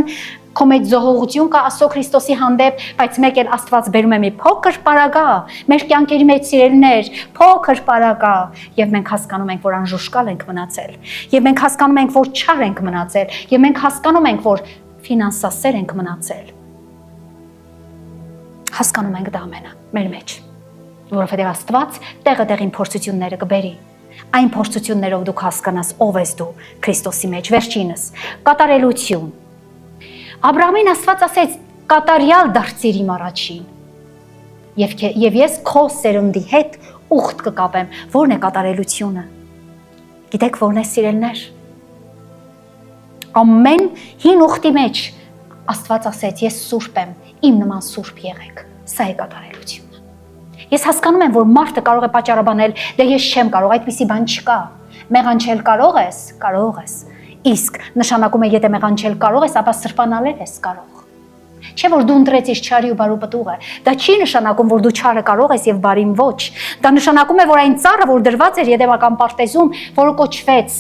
քո մեջ զոհողություն կա Աստծո Քրիստոսի հանդեպ, բայց մեկ էլ Աստված բերում է մի փոքր պարագա, մեր կյանքերի մեջ սիրելիներ, փոքր պարագա, եւ մենք հասկանում ենք, որ անժուշկալ ենք մնացել, եւ մենք հասկանում ենք, որ չար ենք մնացել, եւ մենք հասկանում ենք, որ ֆինանսասեր ենք մնացել։ Հասկանում ենք դա ամենը մեր մեջ, որովհետեւ Աստված տեղը-տեղին փորձությունները կբերի։ Այն փորձություններով դուք հասկանաս ով ես դու Քրիստոսի մեջ, վերջինս, կատարելություն։ Աբրահամին Աստված ասեց, կատարյալ դարձիր իմ առաջին։ Եվ ես քո սերունդի հետ ուխտ կկապեմ, որն է կատարելությունը։ Գիտեք որն է սիրելներ։ Ամեն հին ուխտի մեջ Աստված ասեց, ես սուրբ եմ, իմ նման սուրբ եղեք։ Սա է կատարելությունը։ Ես հասկանում եմ, որ մարդը կարող է պատճառաբանել, դե ես չեմ կարող, այդպիսի բան չկա։ Մեղանչել կարող ես։ Իսկ նշանակում է, եթե մեղանչել կարող ես, ապա սրբանալել ես կարող։ Չէ՞ որ դու ընտրեցիր չարի ու բարու պտուղը։ Դա չի նշանակում, որ դու չարը կարող ես եւ բարին ոչ։ Դա նշանակում է, որ այն ծառը, որ դրված էր Եդեմական պարտեզում, որը կոչվեց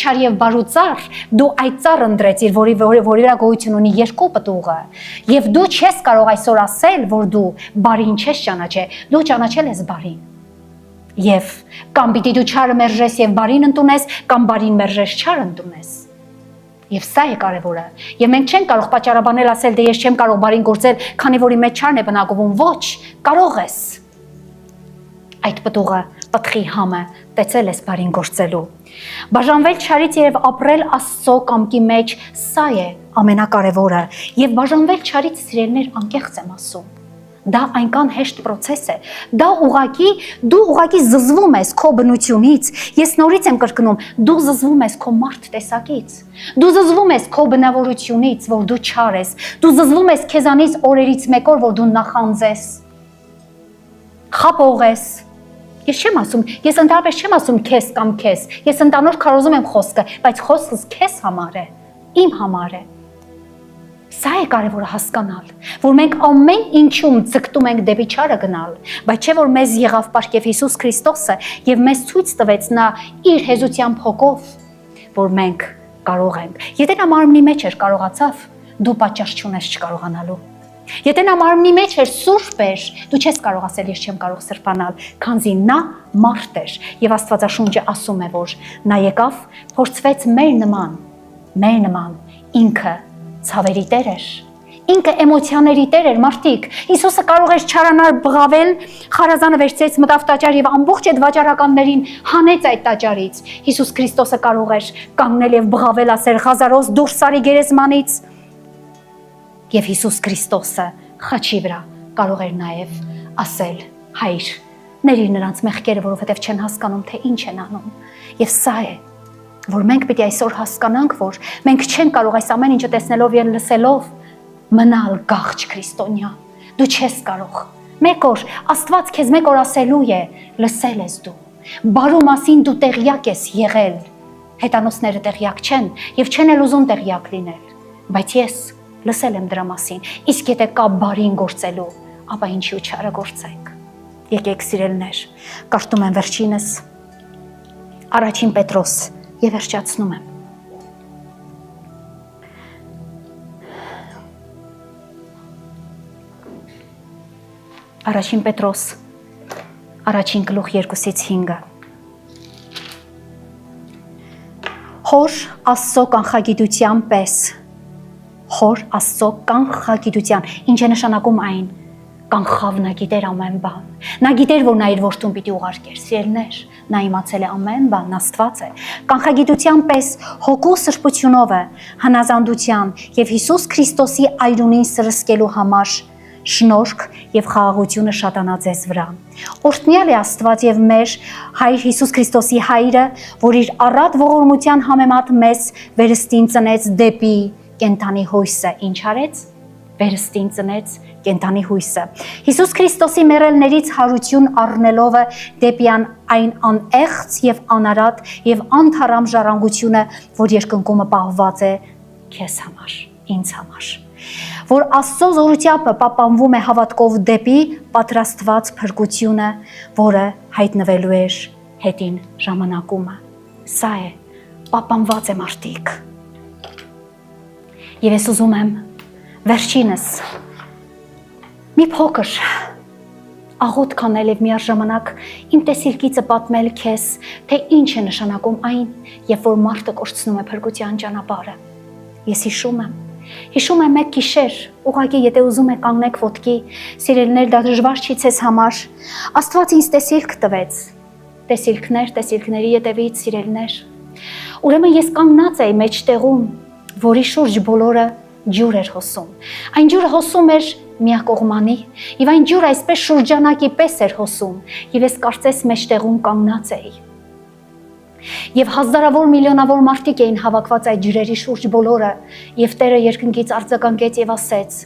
չար եւ բարու ծառ, դու այդ ծառը ընտրեցիր, որի վրա գոյություն ունի երկու պտուղը, եւ դու չես կարող այսօր ասել, որ դու բարին չես ճանաչել, դու ճանաչել ես բարին։ Եվ կամ պիտի դու չարը մերժես եւ բարին ընդունես, կամ բարին մերժես չարը ընդունես։ Եվ սա է կարևորը։ Եվ մենք չենք կարող պատճառաբանել ասել, դե ես չեմ կարող բարին գործել, քանի որ իմ մեջ չարն է բնակվում։ Ոչ, կարող ես։ Այդ պտուղը, պտղի համը տեսել ես բարին գործելու։ Բաժանվել չարից եւ ապրել Աստծո կամքի մեջ, սա է ամենակարևորը։ Եվ բաժանվել չարից սիրելներ անկեղծ եմ ասում։ Դա այնքան հեշտ process է։ Դա դու ուղղակի զզվում ես քո բնությունից։ Ես նորից եմ կրկնում, դու զզվում ես քո մարդ տեսակից։ Դու զզվում ես քո բնավորությունից, որ դու չար ես։ Դու զզվում ես քեզանից օրերից մեկ օր, որ դու նախանձ ես։ Խափող ես։ Ես չեմ ասում, ես ընդհանրապես չեմ ասում քեզ կամ քեզ։ Ես ընդանուր քարոզում եմ խոսքը, բայց խոսքս քեզ համար է, իմ համար է։ Սա է կարևորը հասկանալ, որ մենք ամեն ինչում ձգտում ենք դեպի չարը գնալ, բայց չէ որ մեզ եղավ պարգև Հիսուս Քրիստոսը եւ մեզ ցույց տվեց նա իր հեզության փողով, որ մենք կարող ենք։ Եթե նա մարմնի մեջ էր կարողացավ, դու պատճառ չունես չկարողանալու։ Եթե նա մարմնի մեջ էր սուրբ էր, դու չես կարող ասել ես չեմ կարող սրբանալ, քանզի նա մարդ էր եւ Աստվածաշունչը ասում է, որ նա եկավ, փորձվեց մեր նման, ինքը ցավերի տեր էր, ինքը էմոցիաների տեր էր, մարդիկ։ Հիսուսը կարող էր չարանալ, բղավել, խարազանը վերցրեց, մտավ տաճար եւ ամբողջ այդ վաճառականներին հանեց այդ տաճարից։ Հիսուս Քրիստոսը կարող էր կանգնել եւ բղավել, ասել Ղազարոս դուրս արի գերեզմանից։ Եվ Հիսուս Քրիստոսը խաչի վրա կարող էր նաև ասել. Հայր, ների նրանց մեղքերը, որովհետև չեն հասկանում, թե ինչ են անում։ Եվ սա է, որ մենք պիտի այսօր հասկանանք, որ մենք չենք կարող այս ամեն ինչը տեսնելով եւ լսելով մնալ գաղջ քրիստոնյա։ Դու չես կարող։ Մեկ օր Աստված քեզ մեկ օր ասելու է. լսել ես դու։ Բարու մասին դու տեղյակ ես եղել։ Հետանոսները տեղյակ չեն եւ չեն էլ ուզում տեղյակ լինել, բայց ես լսել եմ դրա մասին, իսկ եթե կա բարին գործելու, ապա ինչու չարը գործենք։ Եկեք սիրելներ, կարդում եմ վերջինս Առաջին Պետրոս եւ վերջացնում եմ։ Առաջին Պետրոս, առաջին գլուխ 2-5։ Հոր Աստծո կանխագիտության պես Հոր Աստծո կանխագիտության, ինչ է նշանակում այն, կանխավ նա գիտեր ամեն բան, նա գիտեր, որ նա իր որդուն պիտի ուղարկեր, սիրելներ, նա իմացել է ամեն բան, Աստված է, կանխագիտության պես հոգու սրբությունով է, հնազանդության եւ Հիսուս Քրիստոսի այրունին սրսկելու համար շնորհք եւ խաղաղությունը շատանա ձեզ վրա։ Օրհնյալ է Աստված եւ մեր Հայր Հիսուս Քրիստոսի Հայրը, որ իր առատ ողորմության համեմատ մեզ վերստին ծնեց դեպի կենթանի հույսը, ինչ արեց, վերստին ծնեց կենթանի հույսը։ Հիսուս Քրիստոսի մեռելներից հարություն առնելովը դեպի այն անեղծ եւ անարատ եւ անթարամ ժառանգությունը, որ երկնքումը պահված է քեզ համար, ինձ համար, որ Աստծո զորությամբ պապանվում է հավատքով դեպի պատրաստված փրկությունը, որը հայտնվելու է հետին ժամանակումը։ Սա է, պապանված է մարդիկ։ Եվ ես ուզում եմ վերջինս մի փոքր աղոտ կանել եւ միաժամանակ իմ տեսիլքիցը պատմել քեզ, թե ինչ է նշանակում այն, երբ որ մարդը կորցնում է փրկության ճանապարհը։ Ես հիշում եմ մեկ գիշեր, ուղղակի եթե ուզում եք կանգնեք ոտքի, սիրելիներ, դա դժվար չի ցես համար։ Աստված ինձ տեսիլք տվեց։ Տեսիլքների ետևից, սիրելիներ։ Ուրեմն ես կանգնած էի մեջտեղում, որի շուրջ բոլորը ջուր էր հոսում։ Այն ջուրը հոսում էր միակողմանի, եւ այն ջուրը այսպես շուրջանակի պես էր հոսում, եւ ես կարծես մեջտեղում կանգնած էի։ Եվ հազարավոր միլիոնավոր մարդիկ էին հավաքված այդ ջրերի շուրջ բոլորը, եւ Տերը երկնքից արձագանքեց եւ ասեց.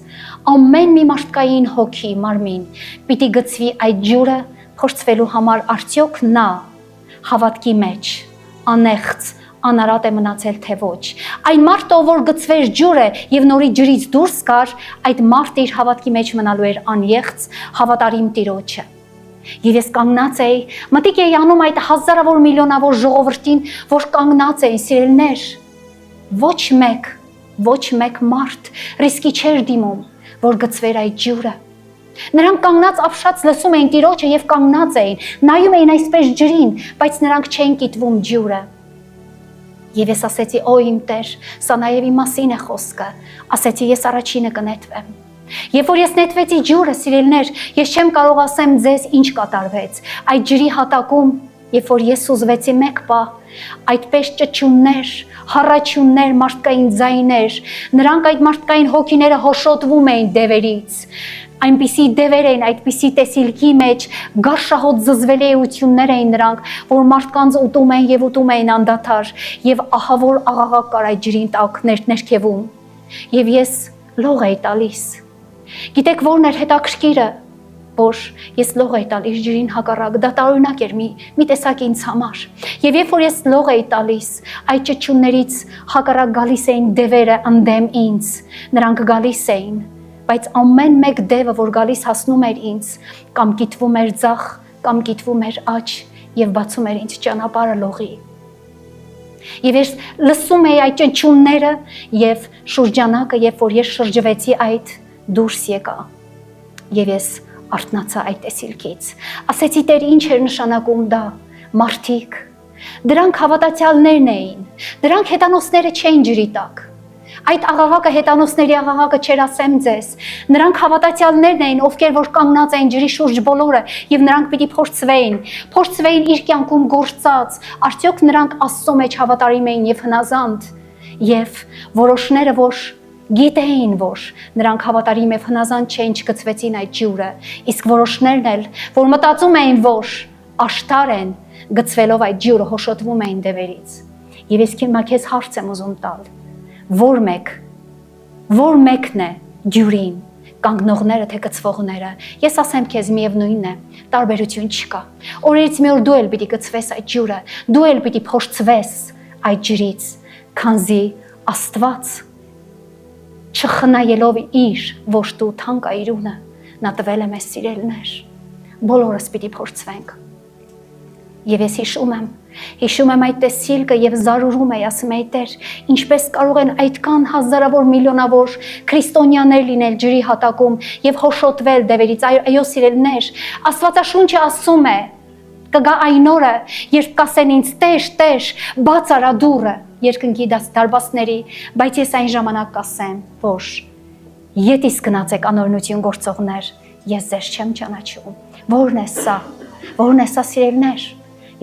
ամեն մի մարդկային հոգի, մարմին պիտի գցվի այդ ջուրը փորձվելու համար, արդյոք նա հավատքի մեջ անեղծ անարատ է մնացել թե ոչ։ Այն մարդը, որ գծվեր ջուրը եւ նորի ջրից դուրս գար, այդ մարդը իր հավատքի մեջ մնալու էր անեղծ, հավատարիմ Տիրոջը։ Եվ ես կանգնած էի, մտիկ էի անում այդ հազարավոր միլիոնավոր ժողովրդին, որ կանգնած էին, սիրելիներ, ոչ մեկ մարդ ռիսկի չէր դիմում, որ գծվեր այդ ջուրը։ Նրանք կանգնած ապշած լսում էին Տիրոջը եւ կանգնած էին, նայում էին այսպես ջրին, բայց նրանք չէին կիտվում ջուրը։ Եվ ես ասեցի, օ իմ Տեր, սա նաև իմ մասին է խոսքը, ասեցի ես առաջինը կնետվեմ։ Երբ որ ես նետվեցի ջուրը, սիրելիներ, ես չեմ կարող ասեմ ձեզ ինչ կատարվեց։ Այդ ջրի հատակում, երբ որ ես ուզվեցի մեկ պահ, այդպես ճչուններ, հառաչյուններ, մարդկային ձայներ, նրանք այդ մարդկային հոգիները հոշոտվում էին դևերից։ Այնպիսի դևեր էին, այդպիսի տեսիլքի մեջ գարշահոտ զզվելի էություններ էին նրանք, որ մարդկանց ուտում էին եւ ուտում էին անդադար, եւ ահավոր աղաղակ կար այդ ջրին տակ ներքևում։ Եվ ես լող էի տալիս։ Գիտեք ո՞րն էր հետաքրքիրը, որ ես լող էի տալիս ջրին հակառակ, դա տարօրինակ էր մի տեսակ ինձ համար։ Եվ երբ որ ես լող էի տալիս, այդ ճչուններից հակառակ գալիս էին դևերը ընդդեմ ինձ, նրանք գալիս էին, բայց ամեն մեկ դևը, որ գալիս հասնում էր ինձ, կամ կիտվում էր ձախ, կամ կիտվում էր աջ եւ բացում էր ինձ ճանապարհը լողի։ Եվ ես լսում էի այդ ճնչյունները եւ շուրջանակը, երբ որ ես շրջվեցի այդ, դուրս եկա։ Եվ ես արթնացա այդ տեսիլքից։ Ասեցի, Տեր, ինչ էր նշանակում դա, մարդիկ։ Դրանք հավատացյալներն էին, դրանք հետանոսները չէին ջրի տակ։ Այդ աղաղակը հետանոսների աղաղակը չէր, ասեմ ձեզ։ Նրանք հավատացյալներն էին, ովքեր որ կանգնած էին ջրի շուրջ բոլորը, եւ նրանք պիտի փորձվեին իր կյանքում գործած, արդյոք նրանք Աստծո մեջ հավատարիմ էին եւ հնազանդ, եւ որոշները, որ գիտեին, որ նրանք հավատարիմ եւ հնազանդ չէին, չգծվեցին այդ ջուրը, իսկ որոշներն էլ, որ մտածում էին, որ աշտար են, գծվելով այդ ջուրը հոշոտվում էին դևերից։ Եվ ես քեզ հարց եմ ուզում տալ. Որ մեկն է ջուրին, կանգնողները թե գծվողները։ Ես ասեմ քեզ, միևնույնն է, տարբերություն չկա։ Օրերից մի օր դու էլ պիտի գծվես այդ ջուրը, դու էլ պիտի փորձվես այդ ջրից, քանզի Աստված չխնայելով իր ոչ դու թանկ այրունը, նա տվել է մեզ սիրելիներ։ Բոլորս պիտի փորձվենք։ Եվ ես հիշում եմ այդ տեսիլքը եւ զարուրում եի, ասում եի, Տեր, ինչպես կարող են այդքան հազարավոր միլիոնավոր քրիստոնյաներ լինել ջրի հատակում եւ հոշոտվել դևերից։ Այո, սիրելիներ, Աստվածաշունչը ասում է, կգա այն օրը, երբ կասեն ինձ, Տեր, բաց արա դուռը երկնքի դարբասների, բայց ես այն ժամանակ կասեմ, որ ետիս գնացեք անօրենություն գործողներ, ես ձեզ չեմ ճանաչում։ Որն է սա, սիրելիներ։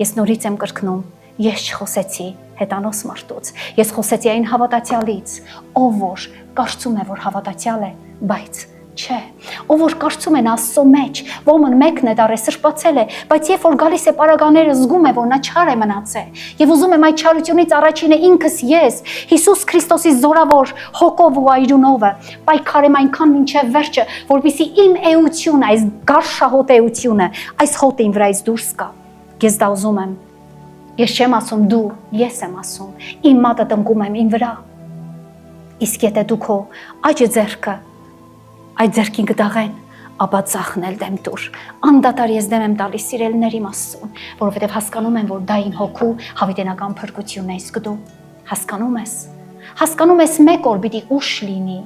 Ես նորից եմ կրկնում, ես չխոսեցի հետանոս մարդուց, ես խոսեցի այն հավատացյալից, ով որ կարծում է, որ հավատացյալ է, բայց Չէ, ով որ կարծում են Աստծո մեջ, ոմն մեկն է դարը սրբացել է, բայց երբ որ գալիս է պարագաները զգում է, որ նա չար է մնացել, եւ ուզում եմ այդ չարությունից առաջինը ինքս ես, Հիսուս Քրիստոսի զորավոր հոգով ու այրունովը, պայքարեմ այնքան մինչև վերջը, որպեսզի իմ էությունը, այս գարշահոտ էությունը, այս հոտը իմ վրայից դուրս գա։ Ես դա ուզում եմ։ Ես չեմ ասում դու, ես եմ ասում, իմ մատը տնկում եմ իմ վրա։ Իսկ եթե դու քո աջ ձեռքը այդ ձեռքին կդաղեն, ապա ծախնել դեմ տուր։ Անդադար ես դեմ եմ տալիս սիրելիներիմ Աստծուն, որովհետև հասկանում եմ, որ դա իմ հոգու հավիտենական փրկությունն է, իսկ դու հասկանում ես։ Հասկանում ես մեկ օր պիտի ուշ լինի։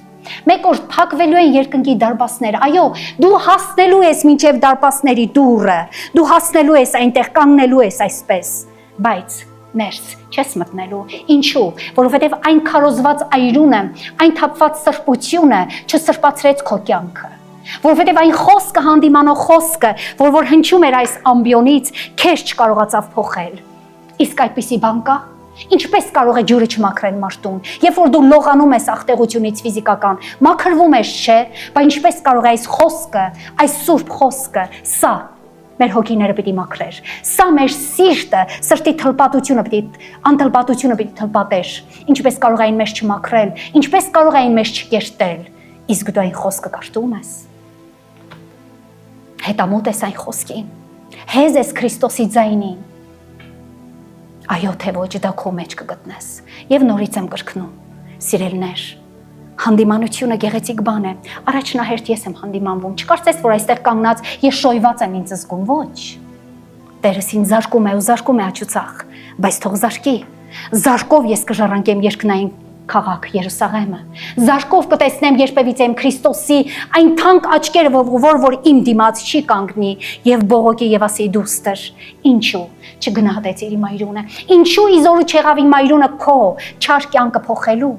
Մեկ օր փակվելու են երկնքի դարպասները։ Այո, դու հասնելու ես մինչև դարպասների դուռը։ Դու հասնելու ես այնտեղ, կանգնելու ես այսպես, բայց ներս չես մտնելու։ Ինչու՞, որովհետև այն քարոզված այրունը, այն թափված սրբությունը չսրբացրեց քո կյանքը։ Որովհետև այն խոսքը հանդիմանող խոսքը, որ հնչում էր այս ամբիոնից, քեզ չկարողացավ փոխել։ Իսկ այդպիսի բան կա։ Ինչպես կարող է ջուրը չմաքրել մարդուն, երբ որ դու լողանում ես աղտեղությունից ֆիզիկական, մաքրվում ես, չէ, բայց ինչպես կարող է այս խոսքը, այս սուրբ խոսքը, սա մեր հոգիները պիտի մաքրեր։ Սա մեր սիրտը, սրտի թլպատությունը անթլպատությունը պիտի թլպատեր։ Ինչպես կարող է այն մեզ չմաքրել, ինչպես կարող է այն մեզ չկերտել։ Իսկ դու այն խոսքը կարդում ես։ Հետամոտ ես այն խոսքին։ Հեզ ես Քրիստոսի ձայնին։ Այո, թե ոչ, դա քո մեջ կգտնես։ Եվ նորից եմ կրկնում, սիրելիներ, հանդիմանությունը գեղեցիկ բան է։ Առաջնահերթ ես եմ հանդիմանվում։ Չկարծես, որ այստեղ կանգնած ես շոյված եմ ինձ զգում, ոչ։ Տերս ինձ զարկում է ու զարկում է աջուցախ, բայց թող զարկի։ Զարկով ես կժառանգեմ երկնային քաղաք Երուսաղեմը։ Զարկով կտեսնեմ երբևիցե իմ Քրիստոսի այն թանկ աչքերը, որ իմ դիմաց չի կանգնի եւ բողոքի եւ ասի դուստր, ինչու չգնահատեցիր իմ այրունը, ինչու իզորու չեղավ իմ այրունը քո չար կյանքը փոխելու։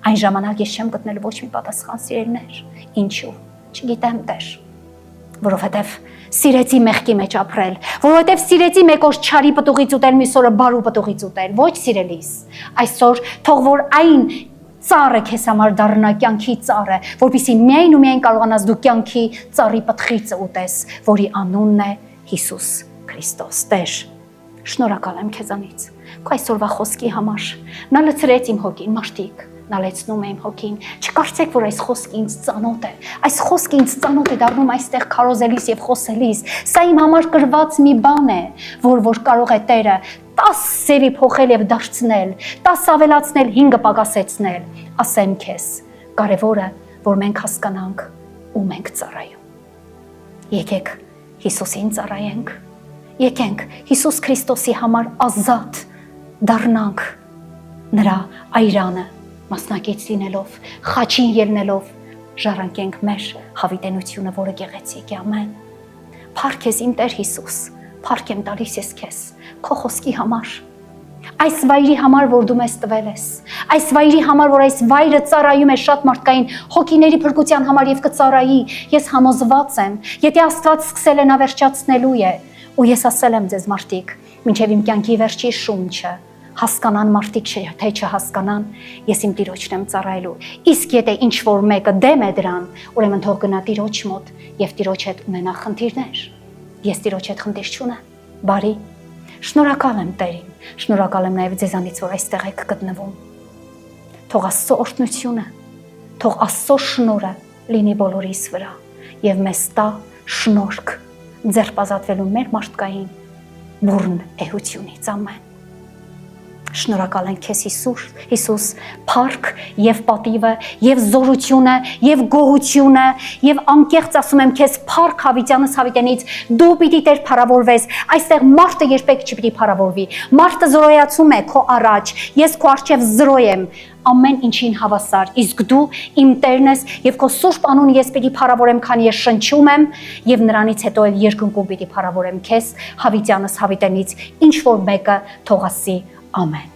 Այն ժամանակ ես չեմ գտնել ոչ մի պատասխան, սիրելիներ։ Ինչու։ Չգիտեմ, Տեր։ Որովհետև սիրեցի մեղքի մեջ ապրել, որովհետև սիրեցի մեկ օր չարի պտուղից ուտել, մյուս օրը բարու պտուղից ուտել, ոչ սիրելիս։ Այսօր թող որ այն ծառը քեզ համար դառնա կյանքի ծառը, որպեսզի միայն ու միայն կարողանաս դու կյանքի ծառի պտղիցը ուտես, որի անունն է Հիսուս Քրիստոս։ Տեր, շնորհակալ եմ քեզանից քո այսօրվա խոսքի համար։ Նա լցրեց իմ հոգին, մարդիկ, նա լեցնում է իմ հոգին։ Չկարծեք, որ այս խոսքը ինձ ծանոթ է։ Այս խոսքը ինձ ծանոթ է դառնում այստեղ քարոզելիս եւ խոսելիս։ Սա իմ համար կրված մի բան է, որ կարող է Տերը 10 սերի փոխել եւ դարձնել, 10 ավելացնել, 5 պակասեցնել։ Ասեմ քեզ, կարևորը, որ մենք հասկանանք ում ենք ծառայում։ Եկեք Հիսուսին ծառայենք։ Եկենք Հիսուս Քրիստոսի համար ազատ դառնանք նրա այրանը մասնակից լինելով, խաչին ելնելով, ժառանգենք մեր հավիտենությունը, որը գեղեցիկ է, ամեն։ Փառք ես իմ Տեր Հիսուս, փառք եմ տալիս ես քեզ, քո խոսքի համար, այս վայրի համար, որ դու մեզ տվել ես, այս վայրի համար, որ այս վայրը ծառայում է շատ մարդկային հոգիների փրկության համար եւ կծառայի, ես համոզված եմ, եթե Աստված սկսել է, նա վերջացնելու է, ու ես ասել եմ ձեզ մարդիկ, մինչև իմ կյանքի վերջի շունչը հասկանան մարդիկ թե չհասկանան, ես իմ Տիրոջն եմ ծառայելու։ Իսկ եթե ինչ որ մեկը դեմ է դրան, ուրեմն թող գնա Տիրոջ մոտ եւ Տիրոջ հետ ունենա խնդիրներ։ Ես Տիրոջ հետ խնդիր չունեմ։ Բարի։ Շնորհակալ եմ Տերին, շնորհակալ եմ նաեւ ձեզանից, որ այստեղ եք գտնվում։ Թող Աստծո օրհնությունը, թող Աստծո շնորհը լինի բոլորիս վրա եւ մեզ տա շնորհք ձեռբազատվելու մեր մարդկային բուրն էությունից, ամեն։ Շնորհակալ ենք քեզ Հիսուս, փառք եւ պատիվը եւ զորությունը եւ գոհությունը եւ անկեղծ ասում եմ քեզ փառք հավիտյանս հավիտենից դու պիտի Տեր փառավորվես այստեղ մարդը երբեք չպիտի փառավորվի մարդը զրոյացում է քո առաջ ես քո առջև զրոյ եմ ամեն ինչին հավասար իսկ դու իմ Տերն ես եւ քո սուրբ անուն ես պիտի փառավորեմ քանի ես շնչում եմ եւ նրանից հետո էլ երկնքում պիտի փառավորեմ քեզ հավիտյանս հավիտենից ինչ որ մեկը թող ասի Ամեն